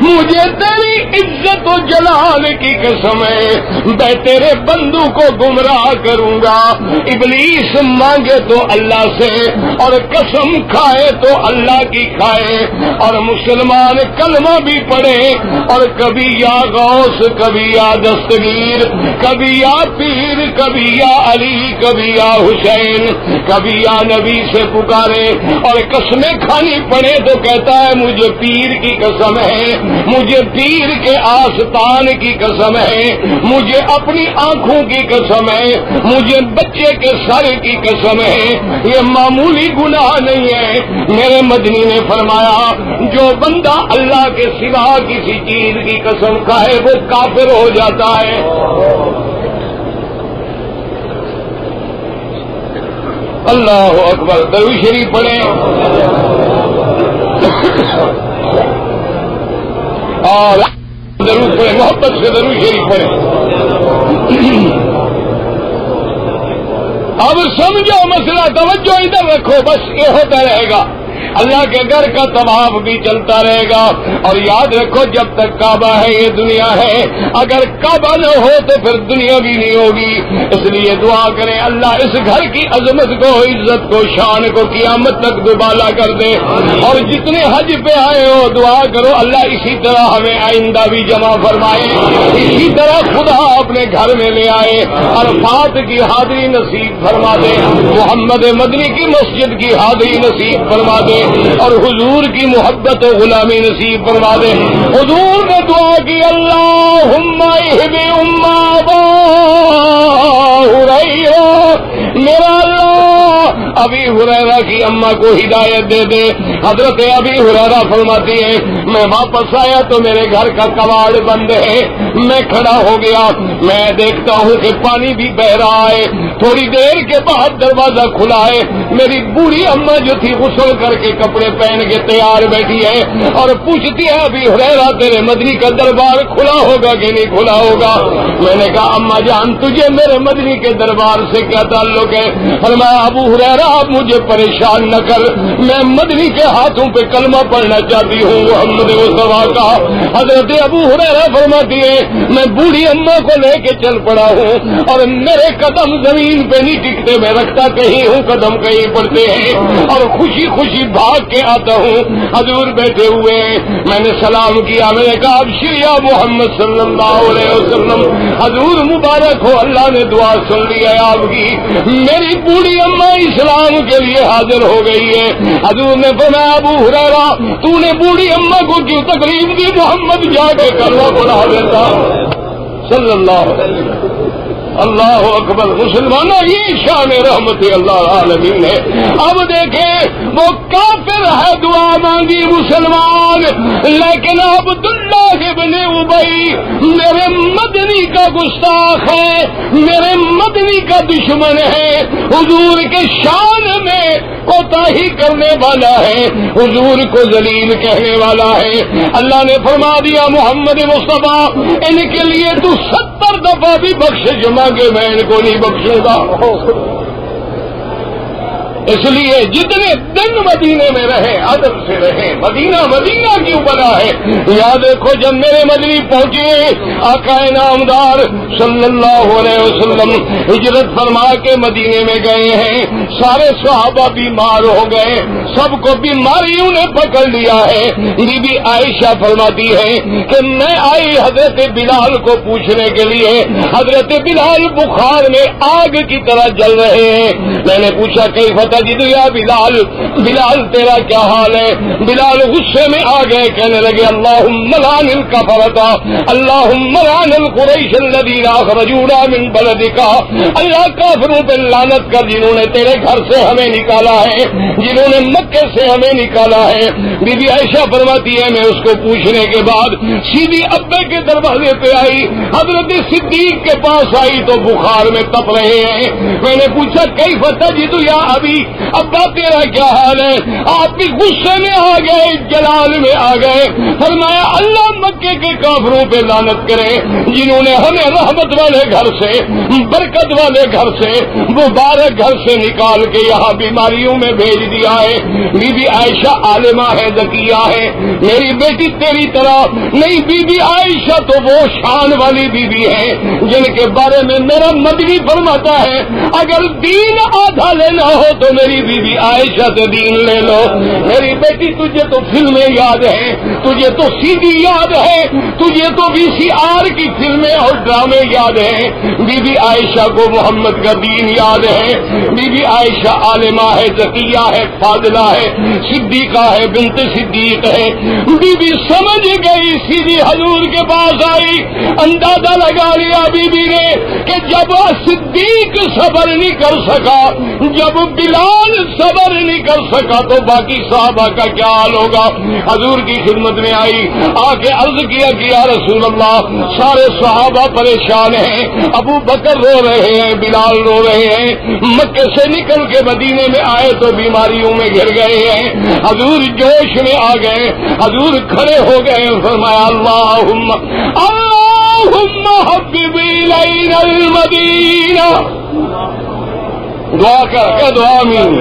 مجھے تیری عزت و جلال کی قسم ہے میں تیرے بندوں کو گمراہ کروں گا. ابلیس مانگے تو اللہ سے اور قسم کھائے تو اللہ کی کھائے. اور مسلمان کلمہ بھی پڑھے اور کبھی یا غوث، کبھی یا دستگیر، کبھی یا پیر، کبھی یا علی، کبھی یا حسین، کبھی یا نبی سے پکارے اور قسمیں کھانی پڑے تو کہتا ہے مجھے پیر کی قسم ہے، مجھے پیر کے آستان کی قسم ہے، مجھے اپنی آنکھوں کی قسم ہے، مجھے بچے کے سر کی قسم ہے. یہ معمولی گناہ نہیں ہے. میرے مدنی نے فرمایا جو بندہ اللہ کے سوا کسی چیز کی قسم کھائے وہ کافر ہو جاتا ہے. اللہ اکبر. درود شریف پڑھیں اور درود پڑھیں، محبت سے درود شریف پڑھیں. اب سمجھو مسئلہ، توجہ ادھر رکھو، بس یہ ہوتا رہے گا. اللہ کے گھر کا طواف بھی چلتا رہے گا. اور یاد رکھو جب تک کعبہ ہے یہ دنیا ہے. اگر کعبہ نہ ہو تو پھر دنیا بھی نہیں ہوگی. اس لیے دعا کریں اللہ اس گھر کی عظمت کو، عزت کو، شان کو قیامت تک دوبالا کر دے. اور جتنے حج پہ آئے ہو دعا کرو اللہ اسی طرح ہمیں آئندہ بھی جمع فرمائے، اسی طرح خدا اپنے گھر میں لے آئے. عرفات کی حاضری نصیب فرما دے، محمد مدنی کی مسجد کی حاضری نصیب فرما دے اور حضور کی محبت و غلامی نصیب فرما دے. حضور نے دعا کی اللہم اہد ام ابا ہریرہ، میرا اللہ ابی ہریرہ کی اماں کو ہدایت دے دے. حضرت ابی ہریرہ فرماتی ہے میں واپس آیا تو میرے گھر کا کواڑ بند ہے. میں کھڑا ہو گیا، میں دیکھتا ہوں کہ پانی بھی بہ رہا ہے. تھوڑی دیر کے بعد دروازہ کھلا ہے. میری بوڑھی اماں جو تھی غسل کر کے کپڑے پہن کے تیار بیٹھی ہے اور پوچھتی ہے ابھی ہریرہ تیرے مدنی کا دربار کھلا ہوگا کہ نہیں کھلا ہوگا. میں نے کہا اماں جان تجھے میرے مدنی کے دربار سے کیا تعلق ہے؟ فرمایا ابو ہریرہ آپ مجھے پریشان نہ کر، میں مدنی کے ہاتھوں پہ کلمہ پڑھنا چاہتی ہوں محمد مصطفیٰ کا. حضرت ابو ہریرہ فرماتی ہے میں بوڑھی اماں کو لے کے چل پڑا ہوں اور میرے قدم زمین زمین پہ نہیں ٹکتے، میں رکھتا کہیں ہوں، قدم کہیں پڑتے ہیں، اور خوشی خوشی بھاگ کے آتا ہوں۔ حضور بیٹھے ہوئے ہیں، میں نے سلام کیا، میں نے کہا ابشر یا محمد صلی اللہ علیہ وسلم، حضور مبارک ہو، اللہ نے دعا سن لی ہے آپ کی، میری بوڑھی اماں اسلام کے لیے حاضر ہو گئی ہے۔ حضور نے فرمایا ابو ہریرہ تو نے بوڑھی اماں کو کیوں تکلیف دی، محمد جا کے کلمہ پڑھا دیتا صلی اللہ علیہ وسلم۔ اللہ اکبر، مسلمانوں یہ شان رحمت اللہ العالمین ہے۔ اب دیکھیں وہ کافر ہے، دعا مانگی مسلمان، لیکن عبداللہ ابن ابی میرے مدنی کا گستاخ ہے، میرے مدنی کا دشمن ہے، حضور کے شان میں کوتاہی کرنے والا ہے، حضور کو ذلیل کہنے والا ہے۔ اللہ نے فرما دیا محمد مصطفیٰ ان کے لیے تو 70 دفعہ بھی بخشش مانگے میں ان کو نہیں بخشوں گا۔ اس لیے جتنے دن مدینے میں رہے ادب سے رہے، مدینہ مدینہ کیوں بنا ہے۔ یاد دیکھو جب میرے مدنی پہنچے آقا نامدار صلی اللہ علیہ وسلم ہجرت فرما کے مدینے میں گئے ہیں، سارے صحابہ بیمار ہو گئے، سب کو بیماریوں نے پکڑ لیا ہے۔ بی بی عائشہ فرماتی ہے کہ میں آئی حضرت بلال کو پوچھنے کے لیے، حضرت بلال بخار میں آگ کی طرح جل رہے ہیں۔ میں نے پوچھا کیف تجد یا بلال، بلال تیرا کیا حال ہے؟ بلال غصے میں آ گئے، کہنے لگے اللہم لعن الکفرۃ، اللہم لعن القریش الذین اخرجونا من بلدک، اللہ کافروں پہ لعنت کر جنہوں نے تیرے گھر سے ہمیں نکالا ہے، جنہوں نے مکے سے ہمیں نکالا ہے۔ بی بی عائشہ فرماتی ہے میں اس کو پوچھنے کے بعد سیدھی ابے کے دروازے پہ آئی، حضرت صدیق کے پاس آئی تو بخار میں تپ رہے ہیں۔ میں نے پوچھا کیف تجد یا ابی، ابا تیرا کیا حال ہے؟ آپ بھی غصے میں آ گئے، جلال میں آ گئے۔ فرمایا اللہ مکے کے کافروں پہ لعنت کرے جنہوں نے ہمیں رحمت والے گھر سے، برکت والے گھر سے، مبارک گھر سے نکال کے یہاں بیماریوں میں بھیج دیا ہے۔ بی بی عائشہ عالمہ ہے، ذکیہ ہے، میری بیٹی تیری طرح نہیں۔ بی بی عائشہ تو وہ شان والی بی بی ہے جن کے بارے میں میرا مدنی فرماتا ہے اگر دین آدھا لینا ہو تو میری بی بی عائشہ سے دین لے لو۔ میری بیٹی تجھے تو فلمیں یاد ہیں، تجھے تو سی ڈی یاد ہے، تجھے تو وی سی آر کی فلمیں اور ڈرامے یاد ہیں، بی بی عائشہ کو محمد کا دین یاد ہے۔ بی بی عائشہ عالمہ ہے، ذکیہ ہے، فاضلہ ہے، صدیقہ ہے، بنت صدیق ہے۔ بی بی سمجھ گئی، سیدھی حضور کے پاس آئی، اندازہ لگا لیا بی بی نے کہ جب صدیق صبر نہیں کر سکا، جب بلال صبر نہیں کر سکا تو باقی صحابہ کا کیا حال ہوگا۔ حضور کی خدمت میں آئی، آ کے عرض کیا کہ یا رسول اللہ سارے صحابہ پریشان ہیں، ابو بکر رو رہے ہیں، بلال رو رہے ہیں، مکے سے نکل کے مدینے میں آئے تو بیماریوں میں گر گئے ہیں۔ حضور جوش میں آ گئے، حضور کھڑے ہو گئے، فرمایا اللہم اللہم حبب الینا المدینہ، دعا کر دعا آمین،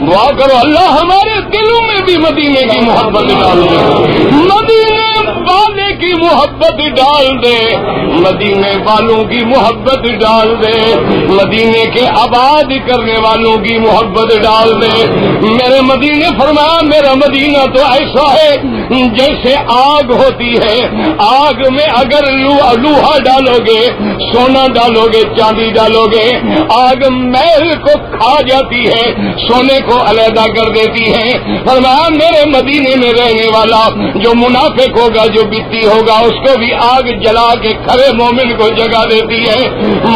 دعا کرو اللہ ہمارے دلوں میں بھی مدینے کی محبت ڈال دے، مدینے والے کی محبت ڈال دے، مدینے والوں کی محبت ڈال دے، مدینے کے آباد کرنے والوں کی محبت ڈال دے۔ میرے مدینے فرمایا میرا مدینہ تو ایسا ہے جیسے آگ ہوتی ہے، آگ میں اگر لوہا ڈالو گے، سونا ڈالو گے، چاندی ڈالو گے، آگ میل کو کھا جاتی ہے، سونے کو علیحدہ کر دیتی ہے۔ فرمایا میرے مدینے میں رہنے والا جو منافق ہوگا، جو بتی ہوگا، اس کو بھی آگ جلا کے کھڑے مومن کو جگہ دیتی ہے۔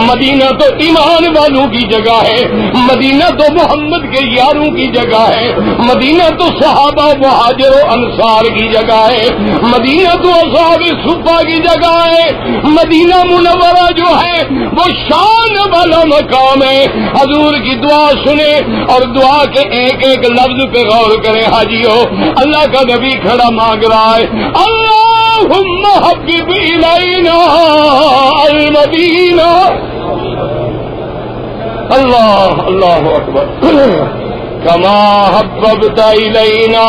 مدینہ تو ایمان والوں کی جگہ ہے، مدینہ تو محمد کے یاروں کی جگہ ہے، مدینہ تو صحابہ مہاجر و انصار کی جگہ ہے، مدینہ تو اصحاب صفہ کی جگہ ہے، مدینہ منورہ جو ہے وہ شان والا مقام ہے۔ حضور کی دعا سنے اور دعا کے ایک ایک لفظ پہ غور کریں حاجیو۔ اللہ کا نبی کھڑا مانگ رہا ہے اللہم حبب الینا المدینہ، اللہ اللہ اکبر، کما حببت الینا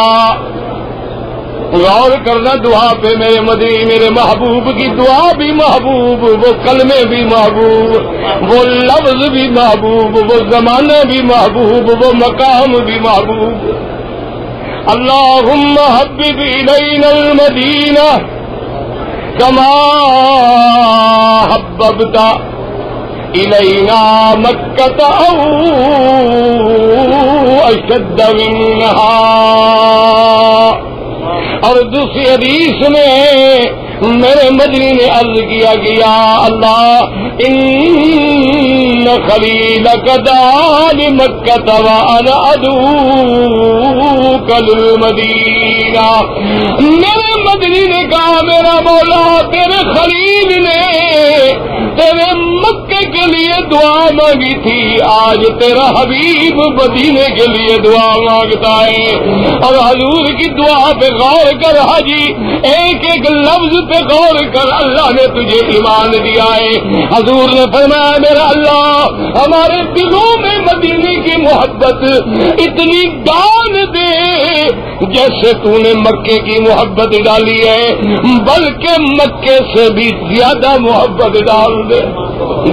غور کرنا دعا پہ، میرے مدنی میرے محبوب کی دعا بھی محبوب، وہ کلمے بھی محبوب، وہ لفظ بھی محبوب، وہ زمانہ بھی محبوب، وہ مقام بھی محبوب۔ اللہم حبب الینا المدینہ کما حببت الینا مکۃ او اشد منہا۔ اور دوسری حدیث میں میرے مدنی نے عرض کیا کہ یا اللہ ان خلیلک دعا لمکۃ وانا ادعوک للمدینہ۔ میرے مدنی نے کہا میرا مولا تیرے خلیل نے تیرے مکے کے لیے دعا مانگی تھی، آج تیرا حبیب مدینے کے لیے دعا مانگتا ہے۔ اور حضور کی دعا پہ غور کر حاجی، ایک ایک لفظ پہ غور کر، اللہ نے تجھے ایمان دیا ہے۔ حضور نے فرمایا میرا اللہ ہمارے دلوں میں مدینے کی محبت اتنی ڈال دے جیسے تو نے مکے کی محبت ڈالی ہے، بلکہ مکے سے بھی زیادہ محبت ڈال دے۔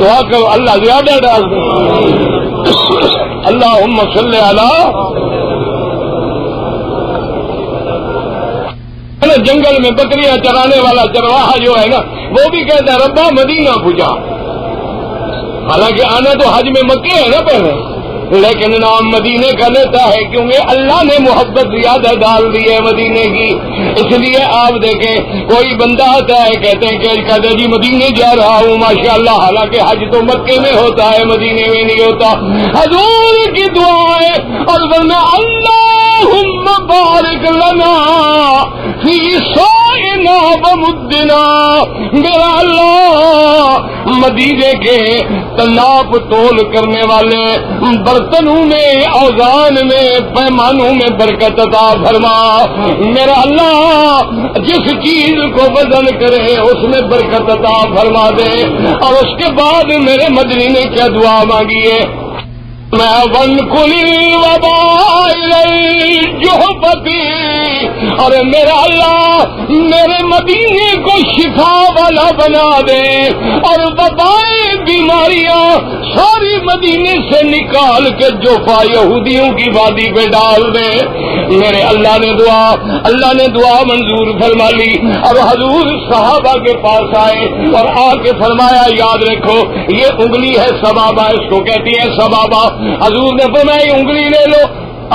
دعا کرو اللہ زیادہ ڈال دے۔ اللہم صلی علی۔ جنگل میں بکریاں چرانے والا چرواہا جو ہے نا، وہ بھی کہتا ہے ربا مدینہ پہنچا، حالانکہ آنا تو حج میں مکے ہے نا پہلے، لیکن نام مدینے کا لیتا ہے کیونکہ اللہ نے محبت زیادہ ڈال دی ہے مدینے کی۔ اس لیے آپ دیکھیں کوئی بندہ آتا ہے کہتے ہیں کہ جی مدینے جا رہا ہوں ماشاءاللہ، حالانکہ حج تو مکے میں ہوتا ہے مدینے میں نہیں ہوتا۔ حضور کی دعا ہے اور ورنہ اللہم بارک لنا فی صاعنا ومدنا۔ میرا اللہ مدینے کے ناپ تول کرنے والے برتنوں میں، اوزان میں، پیمانوں میں برکت عطا فرما۔ میرا اللہ جس چیز کو وزن کرے اس میں برکت عطا فرما دے۔ اور اس کے بعد میرے مدنی نے کیا دعا مانگی ہے؟ میں ون کلی وبائی، اور میرا اللہ میرے مدینے کو شفا والا بنا دے، اور وبائیں بیماریاں ساری مدینے سے نکال کے جوفا یہودیوں کی وادی پہ ڈال دے۔ میرے اللہ نے دعا منظور فرما لی۔ اور حضور صحابہ کے پاس آئے اور آ کے فرمایا یاد رکھو یہ انگلی ہے سبابہ، اس کو کہتی ہے سبابہ۔ حضور نے فرمایا یہ انگلی لے لو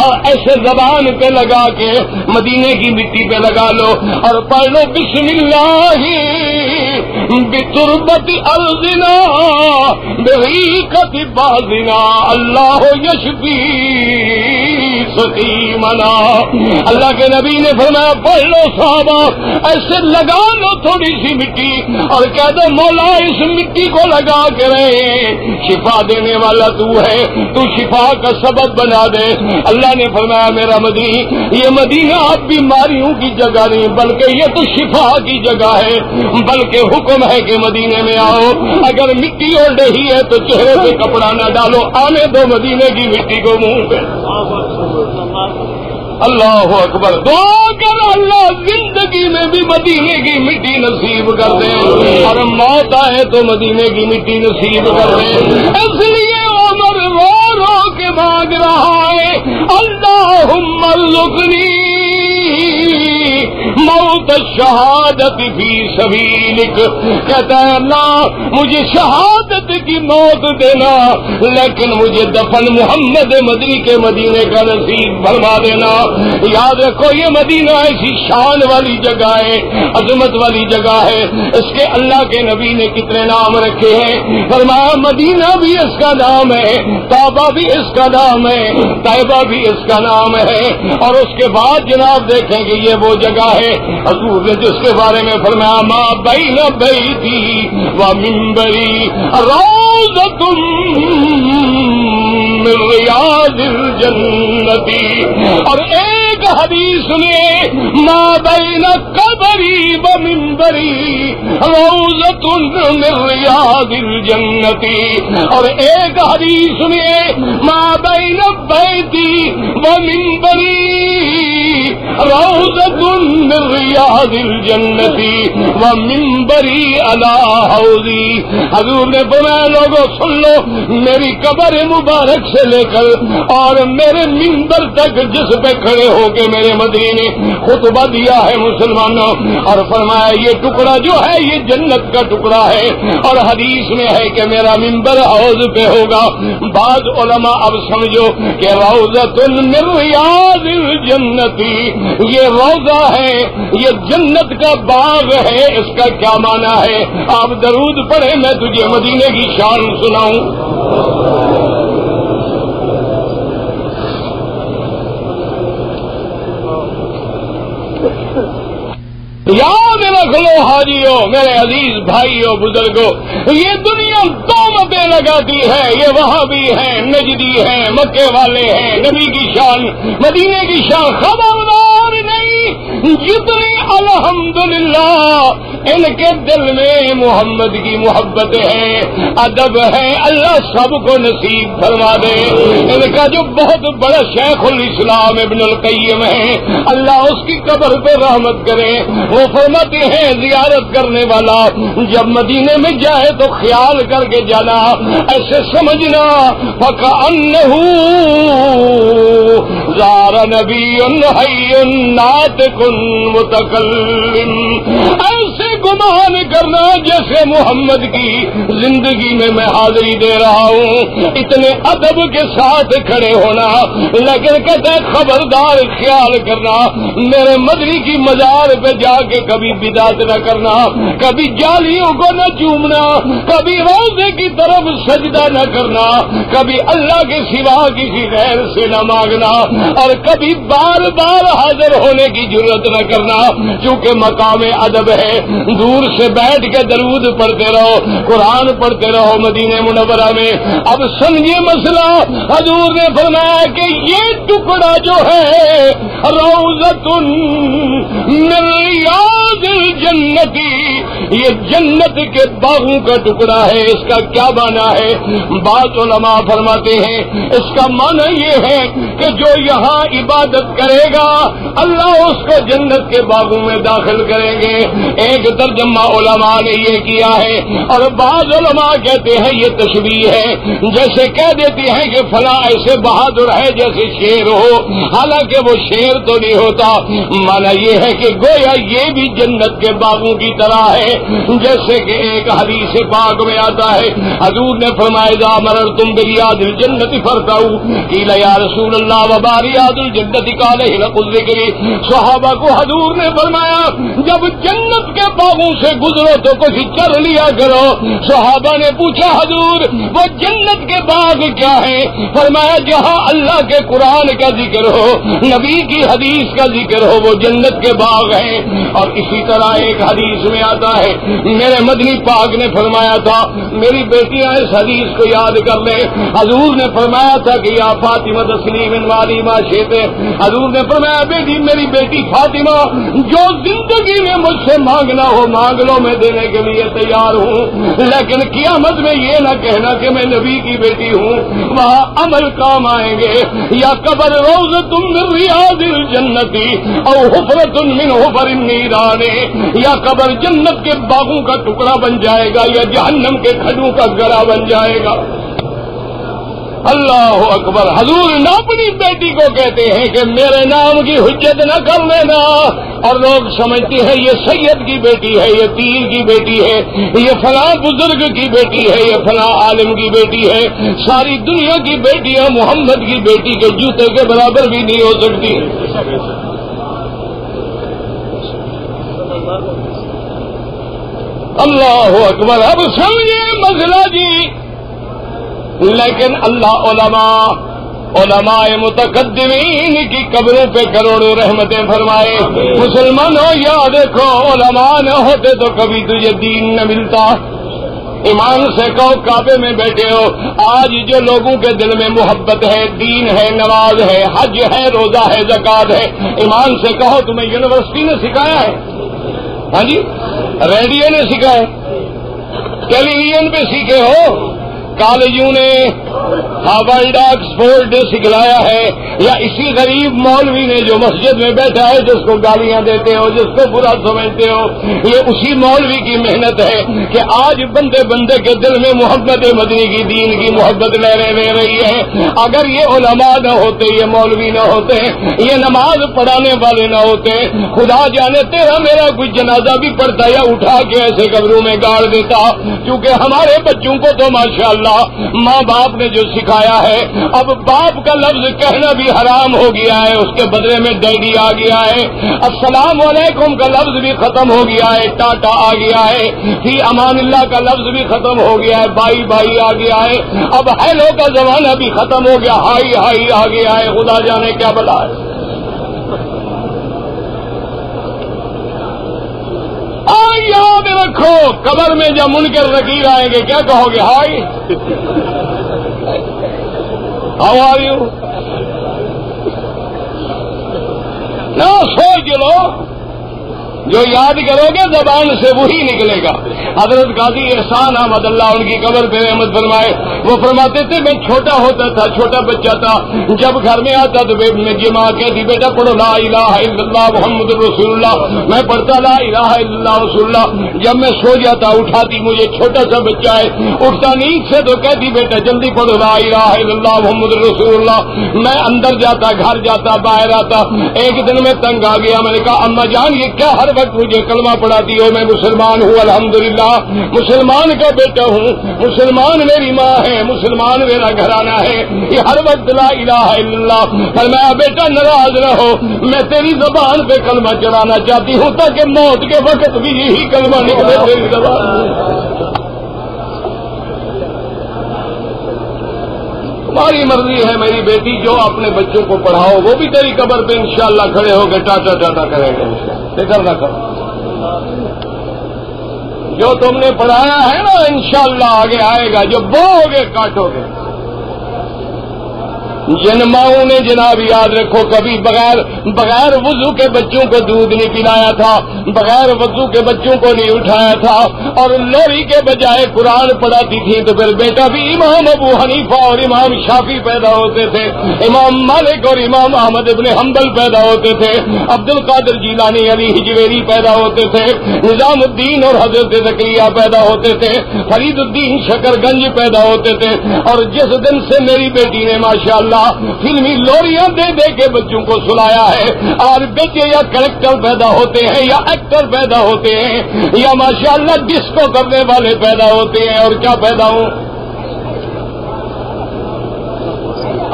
اور ایسے زبان پہ لگا کے مدینے کی مٹی پہ لگا لو اور پڑھ لو بسم اللہ بتربت ارضنا بریقت بازنا اللہ یشفی سقیمنا۔ اللہ کے نبی نے فرمایا پڑھ لو صحابہ، ایسے لگا لو تھوڑی سی مٹی اور کہہ دو مولا اس مٹی کو لگا کے رہے، شفا دینے والا تو ہے، تو شفا کا سبب بنا دے۔ اللہ نے فرمایا میرا مدنی یہ مدینہ اب بیماریوں کی جگہ نہیں بلکہ یہ تو شفا کی جگہ ہے، بلکہ حکم ہے کہ مدینے میں آؤ، اگر مٹی اور رہی ہے تو چہرے پہ کپڑا نہ ڈالو، آنے دو مدینے کی مٹی کو منہ پہ۔ اللہ اکبر، دعا کر اللہ زندگی میں بھی مدینے کی مٹی نصیب کر دے اور موت آئے تو مدینے کی مٹی نصیب کر دے۔ اس لیے عمر رو رو کے مانگ رہا ہے اللہم ارزقنی موت الشہادت فی سبیلک، کہتا ہے اللہ مجھے شہادت کی موت دینا لیکن مجھے دفن محمد مدنی کے مدینے کا نصیب فرما دینا۔ یاد رکھو یہ مدینہ ایسی شان والی جگہ ہے، عظمت والی جگہ ہے، اس کے اللہ کے نبی نے کتنے نام رکھے ہیں، فرمایا مدینہ بھی اس کا نام ہے، کعبہ بھی اس کا نام ہے، طیبہ بھی اس کا نام ہے، اور اس کے بعد جناب دیکھیں کہ یہ وہ جگہ ہے حضور نے جس کے بارے میں فرمایا ما بین بیتی و منبری روضۃ من ریاض الجنت، اور ایک حدیث میں ما بین قبری و منبری روضۃ روضۃ من ریاض الجنت، اور ایک حدیث میں ما بین بیتی و منبری روضۃ من ریاض الجنت و منبری علی حوضی۔ حضور نے فرمایا لوگوں سن لو، میری قبر مبارک سے لے کر اور میرے منبر تک جس پہ کھڑے ہو کے میرے مدنی نے خطبہ دیا ہے مسلمانوں، اور فرمایا یہ ٹکڑا جو ہے یہ جنت کا ٹکڑا ہے، اور حدیث میں ہے کہ میرا منبر حوض پہ ہوگا۔ بعض علماء اب سمجھو کہ روضۃ من ریاض الجنت یہ روضہ ہے، یہ جنت کا باغ ہے، اس کا کیا معنی ہے؟ آپ درود پڑھیں، میں تجھے مدینے کی شان سناؤں۔ یاد رکھ لو حاجیوں، میرے عزیز بھائیوں بزرگوں، یہ دنیا تومتیں لگاتی ہے، یہ وہاں بھی ہیں، نجدی ہیں، مکے والے ہیں، نبی کی شان مدینے کی شان خبردار نہیں، جتنی الحمدللہ ان کے دل میں محمد کی محبت ہے، ادب ہے، اللہ سب کو نصیب فرما دے۔ ان کا جو بہت بڑا شیخ الاسلام ابن القیم ہے، اللہ اس کی قبر پہ رحمت کرے، وہ فرماتے ہیں زیارت کرنے والا جب مدینے میں جائے تو خیال کر کے جانا، ایسے سمجھنا فَكَأَنَّهُ زَارَ نَبِيٌّ حَيٌّ نَاطِقٌ مُتَكَلِّمٌ، ایسے گمان کرنا جیسے محمد کی زندگی میں حاضری دے رہا ہوں، اتنے ادب کے ساتھ کھڑے ہونا، لیکن کہتے ہیں خبردار خیال کرنا میرے مدنی کی مزار پہ جا کے کبھی بدعت نہ کرنا، کبھی جالیوں کو نہ چومنا، کبھی روضے کی طرف سجدہ نہ کرنا، کبھی اللہ کے سوا کسی غیر سے نہ مانگنا، اور کبھی بار بار حاضر ہونے کی ضرورت نہ کرنا، چونکہ مقام ادب ہے۔ دور سے بیٹھ کے درود پڑھتے رہو، قرآن پڑھتے رہو مدینہ منورہ میں۔ اب سمجھے مسئلہ، حضور نے فرمایا کہ یہ ٹکڑا جو ہے روضۃ من ریاض الجنت، یہ جنت کے باغوں کا ٹکڑا ہے، اس کا کیا معنی ہے؟ بعض علماء فرماتے ہیں اس کا معنی یہ ہے کہ جو یہاں عبادت کرے گا اللہ اس کو جنت کے باغوں میں داخل کریں گے۔ ایک ترجمہ علماء نے یہ کیا ہے، اور بعض علماء کہتے ہیں یہ تشبیہ ہے، جیسے کہہ دیتی ہیں کہ فلاں ایسے بہادر ہے جیسے شیر ہو، حالانکہ وہ شیر تو نہیں ہوتا، معنی یہ ہے کہ گویا یہ بھی جنت کے باغوں کی طرح ہے، جیسے کہ ایک حدیث پاک میں آتا ہے حضور نے فرمایا اذا مررتم بریاض الجنت فارتعوا، قیل یا رسول اللہ وما ریاض الجنت قال حلق الذکر، صحابہ کو حضور نے فرمایا جب جنت کے باغوں سے گزرو تو کچھ چر لیا کرو۔ صحابہ نے پوچھا حضور وہ جنت کے باغ کیا ہے؟ فرمایا جہاں اللہ کے قرآن کا ذکر ہو، نبی کی حدیث کا ذکر ہو، وہ جنت کے باغ ہیں۔ اور اسی طرح ایک حدیث میں آتا ہے میرے مدنی پاک نے فرمایا تھا، میری بیٹیاں اس حدیث کو یاد کر لیں، حضور نے فرمایا تھا کہ یا فاطمہ تسلیم والی ما شئت، حضور نے فرمایا بیٹی میری بیٹی فاطمہ جو زندگی میں مجھ سے مانگنا ہو مانگ لو، میں دینے کے لیے تیار ہوں، لیکن قیامت میں یہ نہ کہنا کہ میں نبی کی بیٹی ہوں، وہاں عمل کام آئیں گے، یا قبر روضۃ من ریاض الجنت او حفرۃ من حفر النیران، یا قبر جنت کے باغوں کا ٹکڑا بن جائے گا یا جہنم کے کھڈوں کا گڑھا بن جائے گا۔ اللہ اکبر۔ حضور نہ اپنی بیٹی کو کہتے ہیں کہ میرے نام کی حجت نہ کر لینا، اور لوگ سمجھتے ہیں یہ سید کی بیٹی ہے، یہ پیر کی بیٹی ہے، یہ فلاں بزرگ کی بیٹی ہے، یہ فلاں عالم کی بیٹی ہے۔ ساری دنیا کی بیٹیاں محمد کی بیٹی کے جوتے کے برابر بھی نہیں ہو سکتی۔ اللہ اکبر۔ اب سمجھے مسئلہ جی، لیکن اللہ علماء متقدمین کی قبروں پہ کروڑوں رحمتیں فرمائے۔ مسلمانوں یاد رکھو، علماء نہ ہوتے تو کبھی تجھے دین نہ ملتا۔ ایمان سے کہو کعبے میں بیٹھے ہو، آج جو لوگوں کے دل میں محبت ہے، دین ہے، نماز ہے، حج ہے، روزہ ہے، زکات ہے، ایمان سے کہو تمہیں یونیورسٹی نے سکھایا ہے؟ ہاں جی، ریڈیو نے سکھایا ہے؟ ٹیلی ویژن پہ سیکھے ہو، کالجوں نے ہارورڈ آکسفورڈ نے سکھلایا ہے، یا اسی غریب مولوی نے جو مسجد میں بیٹھا ہے جس کو گالیاں دیتے ہو، جس کو برا سمجھتے ہو، یہ اسی مولوی کی محنت ہے کہ آج بندے بندے کے دل میں محبت مدنی کی، دین کی محبت لہریں لے رہی ہے۔ اگر یہ علماء نہ ہوتے، یہ مولوی نہ ہوتے، یہ نماز پڑھانے والے نہ ہوتے، خدا جانے تیرا میرا کوئی جنازہ بھی پڑتا یا اٹھا کے ایسے قبروں میں گاڑ دیتا، کیونکہ ہمارے بچوں کو تو ماشاءاللہ ماں باپ نے جو سکھایا ہے، اب باپ کا لفظ کہنا بھی حرام ہو گیا ہے، اس کے بدلے میں ڈیڈی آ گیا ہے، السلام علیکم کا لفظ بھی ختم ہو گیا ہے، ٹاٹا آ گیا ہے، فی امان اللہ کا لفظ بھی ختم ہو گیا ہے، بائی بائی آ گیا ہے، اب ہیلو کا زمانہ بھی ختم ہو گیا، ہائی ہائی آ گیا ہے، خدا جانے کیا بلا ہے۔ یاد رکھو قبر میں جب منکر نکیر آئیں گے کیا کہو گے؟ Hi how are you? نہ سوچ لو، جو یاد کرو گے زبان سے وہی نکلے گا۔ حضرت قاضی احسان احمد اللہ ان کی قبر پہ رحمت فرمائے، وہ فرماتے تھے میں چھوٹا ہوتا تھا، چھوٹا بچہ تھا، جب گھر میں آتا تو میری ماں کہتی بیٹا پڑھو لا الہ الا اللہ محمد رسول اللہ، میں پڑھتا لا الہ الا اللہ رسول اللہ، جب میں سو جاتا اٹھاتی، مجھے چھوٹا سا بچہ ہے، اٹھتا نیند سے تو کہتی بیٹا جلدی پڑھو لا الہ الا اللہ محمد رسول اللہ، میں اندر جاتا، گھر جاتا، باہر آتا، ایک دن میں تنگ آ گیا، میں نے کہا اما جان یہ کیا ہر وقت مجھے کلمہ پڑھاتی ہو؟ میں مسلمان ہوں الحمدللہ، مسلمان کا بیٹا ہوں، مسلمان میری ماں ہے، مسلمان میرا گھرانہ ہے، یہ ہر وقت لا الہ الا اللہ۔ فرمایا بیٹا ناراض نہ ہو، میں تیری زبان پہ کلمہ چڑھانا چاہتی ہوں تاکہ موت کے وقت بھی یہی کلمہ نکلے تیری زبان۔ تمہاری مرضی ہے میری بیٹی، جو اپنے بچوں کو پڑھاؤ وہ بھی تیری قبر پہ انشاءاللہ کھڑے ہو کے ٹاٹا ٹاٹا کریں گے، فکر نہ کرو۔ جو تم نے پڑھایا ہے نا انشاءاللہ آگے آئے گا، جو بوؤ گے کاٹو گے۔ جن ماؤں نے جناب یاد رکھو کبھی بغیر وضو کے بچوں کو دودھ نہیں پلایا تھا، بغیر وضو کے بچوں کو نہیں اٹھایا تھا، اور لوری کے بجائے قرآن پڑھاتی تھی، تو پھر بیٹا بھی امام ابو حنیفہ اور امام شافعی پیدا ہوتے تھے، امام مالک اور امام احمد ابن حنبل پیدا ہوتے تھے، عبد القادر جیلانی علی حجویری پیدا ہوتے تھے، نظام الدین اور حضرت زکریا پیدا ہوتے تھے، فرید الدین شکر گنج پیدا ہوتے تھے، اور جس دن سے میری بیٹی نے ماشاءاللہ فلمی لوریاں دے دے کے بچوں کو سلایا ہے، اور بیٹے یا کریکٹر پیدا ہوتے ہیں یا ایکٹر پیدا ہوتے ہیں یا ماشاءاللہ ڈسکو کرنے والے پیدا ہوتے ہیں، اور کیا پیدا ہوں۔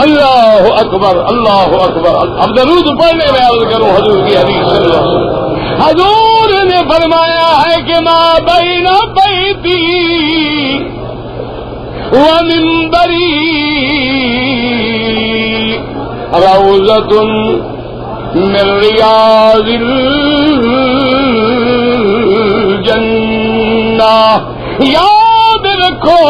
اللہ اکبر اللہ اکبر۔ اب درود پڑھنے میں عرض کروں حضور کی حدیث صلی اللہ علیہ وسلم، حضور نے فرمایا ہے کہ ما بین بیتی ومنبری روضۃ من ریاض الجنہ۔ یاد رکھو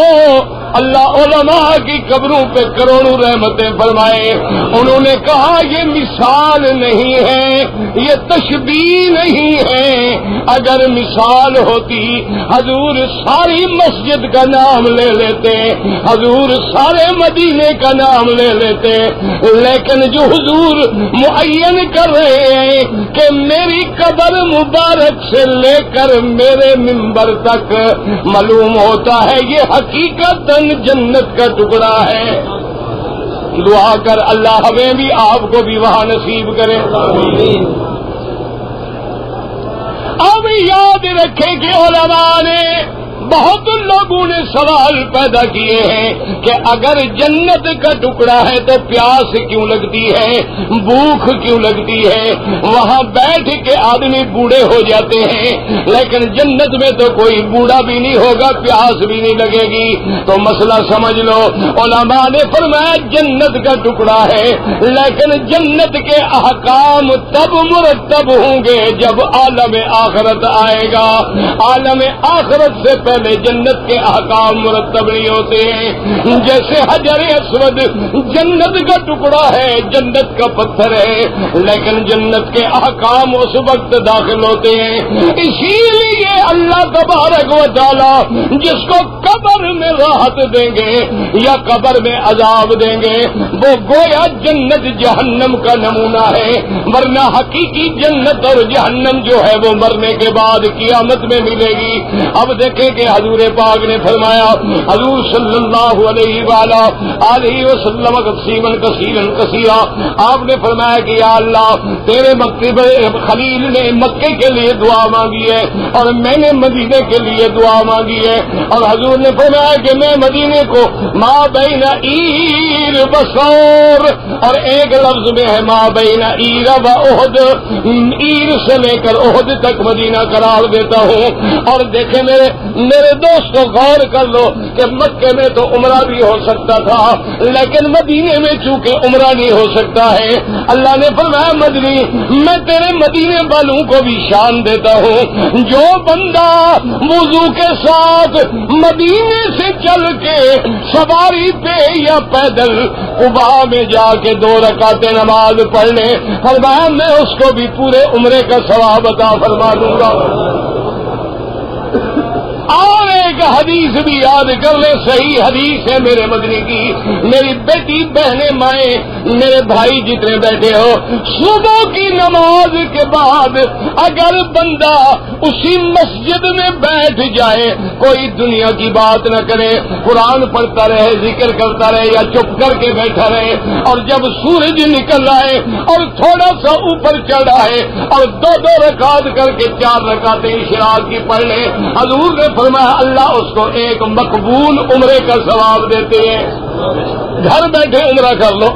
اللہ علماء کی قبروں پہ کروڑوں رحمتیں فرمائے، انہوں نے کہا یہ مثال نہیں ہے، یہ تشبیہ نہیں ہے، اگر مثال ہوتی حضور ساری مسجد کا نام لے لیتے، حضور سارے مدینے کا نام لے لیتے، لیکن جو حضور معین کر رہے ہیں کہ میری قبر مبارک سے لے کر میرے منبر تک معلوم ہوتا ہے یہ حقیقت جنت کا ٹکڑا ہے۔ دعا کر اللہ ہمیں بھی آپ کو بھی وہاں نصیب کرے۔ اب یاد رکھیں کہ علماء نے بہت لوگوں نے سوال پیدا کیے ہیں کہ اگر جنت کا ٹکڑا ہے تو پیاس کیوں لگتی ہے، بھوک کیوں لگتی ہے؟ وہاں بیٹھ کے آدمی بوڑھے ہو جاتے ہیں، لیکن جنت میں تو کوئی بوڑھا بھی نہیں ہوگا، پیاس بھی نہیں لگے گی۔ تو مسئلہ سمجھ لو، علماء نے فرمایا جنت کا ٹکڑا ہے، لیکن جنت کے احکام تب مرتب ہوں گے جب عالم آخرت آئے گا۔ عالم آخرت سے پہلے جنت کے احکام مرتب نہیں ہوتے ہیں۔ جیسے حجر اسود جنت کا ٹکڑا ہے، جنت کا پتھر ہے، لیکن جنت کے احکام اس وقت داخل ہوتے ہیں۔ اسی لیے اللہ تبارک و تعالی جس کو قبر میں راحت دیں گے یا قبر میں عذاب دیں گے وہ گویا جنت جہنم کا نمونہ ہے، ورنہ حقیقی جنت اور جہنم جو ہے وہ مرنے کے بعد قیامت میں ملے گی۔ اب دیکھیں کہ حضور پاک نے فرمایا، حضور صلی اللہ علیہ وآلہ وسلم تسلیما کثیرا کثیرا، آپ نے فرمایا کہ یا اللہ تیرے خلیل نے مکے کے لیے دعا مانگی ہے اور میں نے مدینے کے لیے دعا مانگی ہے، اور حضور نے فرمایا کہ میں مدینے کو ما بین عیر بصور، اور ایک لفظ میں ہے ما بین عیر و احد، عیر سے لے کر احد تک مدینہ قرار دیتا ہوں۔ اور دیکھیں میرے دوستو غور کر لو کہ مکے میں تو عمرہ بھی ہو سکتا تھا لیکن مدینے میں چونکہ عمرہ نہیں ہو سکتا ہے، اللہ نے فرمایا مدنی میں تیرے مدینے والوں کو بھی شان دیتا ہوں، جو بندہ وضو کے ساتھ مدینے سے چل کے سواری پہ یا پیدل قبا میں جا کے 2 رکعتیں نماز پڑھ لے، فرمایا میں اس کو بھی پورے عمرے کا ثواب عطا فرما دوں گا۔ اور ایک حدیث بھی یاد کر لیں، صحیح حدیث ہے میرے مدنی کی، میری بیٹی بہنیں مائیں میرے بھائی جتنے بیٹھے ہو، صبح کی نماز کے بعد اگر بندہ اسی مسجد میں بیٹھ جائے، کوئی دنیا کی بات نہ کرے، قرآن پڑھتا رہے، ذکر کرتا رہے یا چپ کر کے بیٹھا رہے، اور جب سورج نکل آئے اور تھوڑا سا اوپر چڑھ آئے اور 2 رکعت کر کے 4 رکعتیں اشراق کی پڑھ لے، حضور نے فرمایا اللہ اس کو ایک مقبول عمرے کا ثواب دیتے ہیں۔ گھر بیٹھے عمرہ کر لو،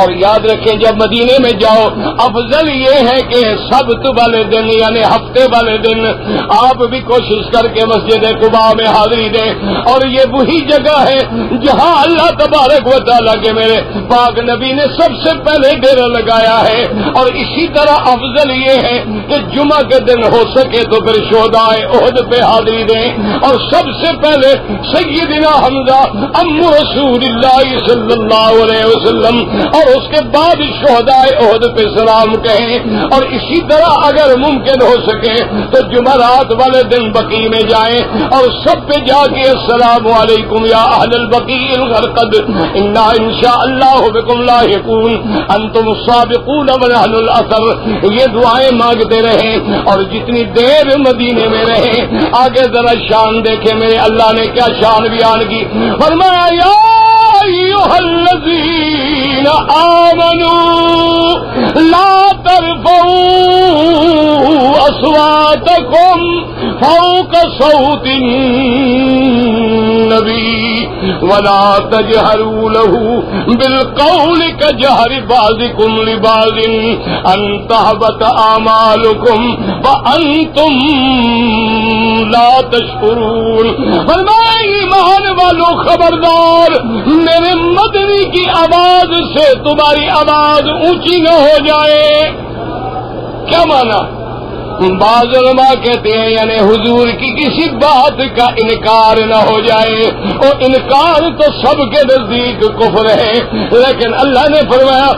اور یاد رکھیں جب مدینے میں جاؤ افضل یہ ہے کہ سبت والے دن یعنی ہفتے والے دن آپ بھی کوشش کر کے مسجد قباء میں حاضری دیں، اور یہ وہی جگہ ہے جہاں اللہ تبارک و تعالیٰ کے میرے پاک نبی نے سب سے پہلے ڈیرا لگایا ہے۔ اور اسی طرح افضل یہ ہے کہ جمعہ کے دن ہو سکے تو پھر شہدائے احد پہ حاضری دیں، اور سب سے پہلے سیدنا حمزہ ام رسول اللہ صلی اللہ علیہ وسلم اور اس کے بعد شہدائے احد پہ سلام کہیں، اور اسی طرح اگر ممکن ہو سکے تو جمعرات والے دن بقیع میں جائیں اور سب پہ جا کے السلام علیکم یا اہل البقیع الغرقد انا انشاء اللہ بکم لاحقون انتم السابقون ونحن الاثر، یہ دعائیں مانگتے رہیں، اور جتنی دیر مدینے میں رہیں آگے ذرا شان دیکھیں میرے اللہ نے کیا شان بیان کی، فرمایا یا ایھا الذین آمنوا لا ترفعوا اصواتکم فوق صوت النبی ولا تجهروا له بالقول كجهر بعضكم لبعض ان تحبط اعمالكم وانتم لا تشعرون۔ فرمایا ایمان والو خبردار میرے مدنی کی آواز سے تمہاری آواز اونچی نہ ہو جائے۔ کیا مانا؟ بعض علماء کہتے ہیں یعنی حضور کی کسی بات کا انکار نہ ہو جائے، اور انکار تو سب کے نزدیک کفر ہے، لیکن اللہ نے فرمایا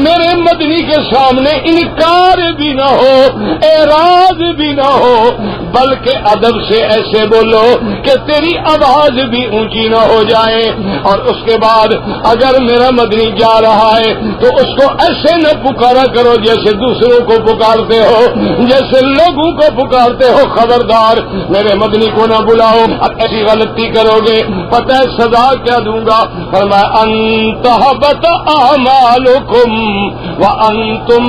میرے مدنی کے سامنے انکار بھی نہ ہو، اعراض بھی نہ ہو، بلکہ ادب سے ایسے بولو کہ تیری آواز بھی اونچی نہ ہو جائے۔ اور اس کے بعد اگر میرا مدنی جا رہا ہے تو اس کو ایسے نہ پکارا کرو جیسے دوسروں کو پکارتے ہو، جیسے لوگوں کو پکارتے ہو، خبردار میرے مدنی کو نہ بلاؤ، ایسی غلطی کرو گے پتہ ہے سزا کیا دوں گا۔ فرمایا ان تحبط اعمالکم وانتم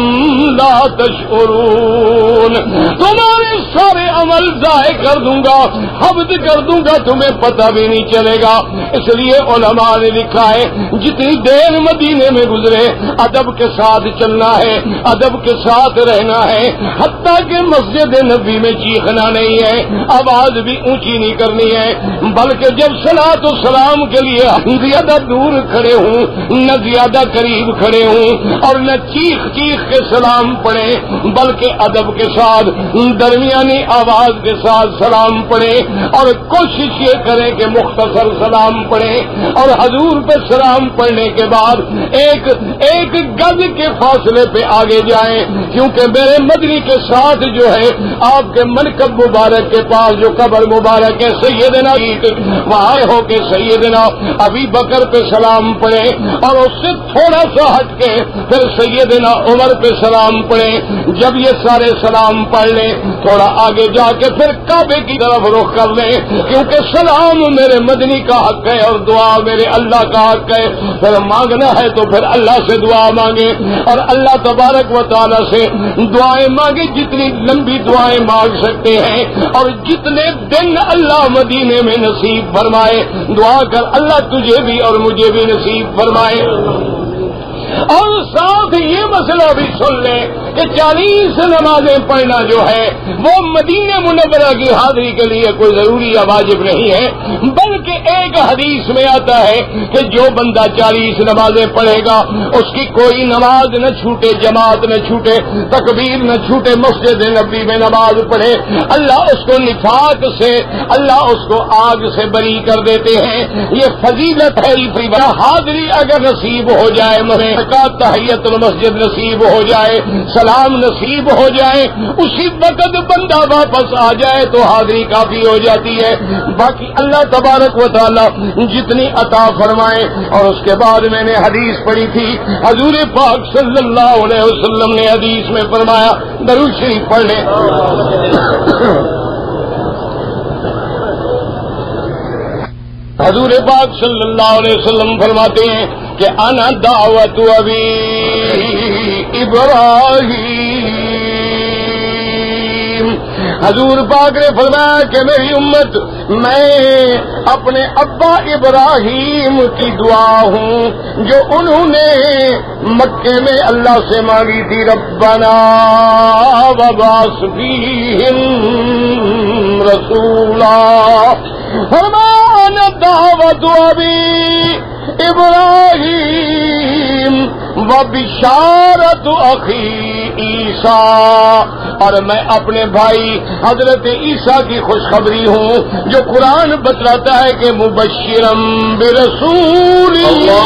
لا تشعرون، تمہارے سارے عمل ضائع کر دوں گا، حبط کر دوں گا، تمہیں پتہ بھی نہیں چلے گا۔ اس لیے علماء نے لکھا ہے جتنی دیر مدینے میں گزرے ادب کے ساتھ چلنا ہے، ادب کے ساتھ رہنا ہے، حتیٰ کہ مسجد نبی میں چیخنا نہیں ہے، آواز بھی اونچی نہیں کرنی ہے، بلکہ جب صلاۃ و سلام کے لیے زیادہ دور کھڑے ہوں نہ زیادہ قریب کھڑے ہوں اور نہ نہ چیخ چیخ کے سلام پڑھیں بلکہ ادب کے ساتھ درمیانی آواز کے ساتھ سلام پڑھیں اور کوشش یہ کریں کہ مختصر سلام پڑھیں اور حضور پہ سلام پڑھنے کے بعد ایک گز کے فاصلے پہ آگے جائیں، کیونکہ میرے مدنی کے ساتھ جو ہے آپ کے منکب مبارک کے پاس جو قبر مبارک ہے سیدنا وہاں ہو کے سیدنا ابی بکر پہ سلام پڑھیں اور اس سے تھوڑا سا ہٹ کے پھر سیدنا عمر پہ سلام پڑھیں۔ جب یہ سارے سلام پڑھ لیں تھوڑا آگے جا کے پھر کعبے کی طرف رخ کر لیں، کیونکہ سلام میرے مدنی کا حق ہے اور دعا میرے اللہ کا حق ہے۔ پھر مانگنا ہے تو پھر اللہ سے دعا مانگے اور اللہ تبارک و تعالی سے دعائیں مانگے، جتنی لمبی دعائیں مانگ سکتے ہیں اور جتنے دن اللہ مدینے میں نصیب فرمائے دعا کر اللہ تجھے بھی اور مجھے بھی نصیب فرمائے۔ اور ساتھ یہ مسئلہ بھی سن لیں کہ 40 نمازیں پڑھنا جو ہے وہ مدینہ منورہ کی حاضری کے لیے کوئی ضروری یا واجب نہیں ہے، بلکہ ایک حدیث میں آتا ہے کہ جو بندہ 40 نمازیں پڑھے گا اس کی کوئی نماز نہ چھوٹے، جماعت نہ چھوٹے، تکبیر نہ چھوٹے، مسجد نبوی میں نماز پڑھے اللہ اس کو نفاق سے، اللہ اس کو آگ سے بری کر دیتے ہیں۔ یہ فضیلت ہے۔ حاضری اگر نصیب ہو جائے، تحیت المسجد نصیب ہو جائے، سلام نصیب ہو جائے، اسی وقت بندہ واپس آ جائے تو حاضری کافی ہو جاتی ہے۔ باقی اللہ تبارک و تعالی جتنی عطا فرمائے۔ اور اس کے بعد میں نے حدیث پڑھی تھی، حضور پاک صلی اللہ علیہ وسلم نے حدیث میں فرمایا، درود شریف پڑھ لیں۔ حضور پاک صلی اللہ علیہ وسلم فرماتے ہیں کہ انا دعوت ابی ابراہیم۔ حضور پاک نے فرمایا کہ میری امت میں اپنے ابا ابراہیم کی دعا ہوں جو انہوں نے مکے میں اللہ سے مانگی تھی، ربنا وبعث فیہم رسولا۔ فرمانا دعوت ابی ابراہیم وبشارت اخی عیسیٰ، اور میں اپنے بھائی حضرت عیسیٰ کی خوشخبری ہوں جو قرآن بتلاتا ہے کہ مبشرم برسول اللہ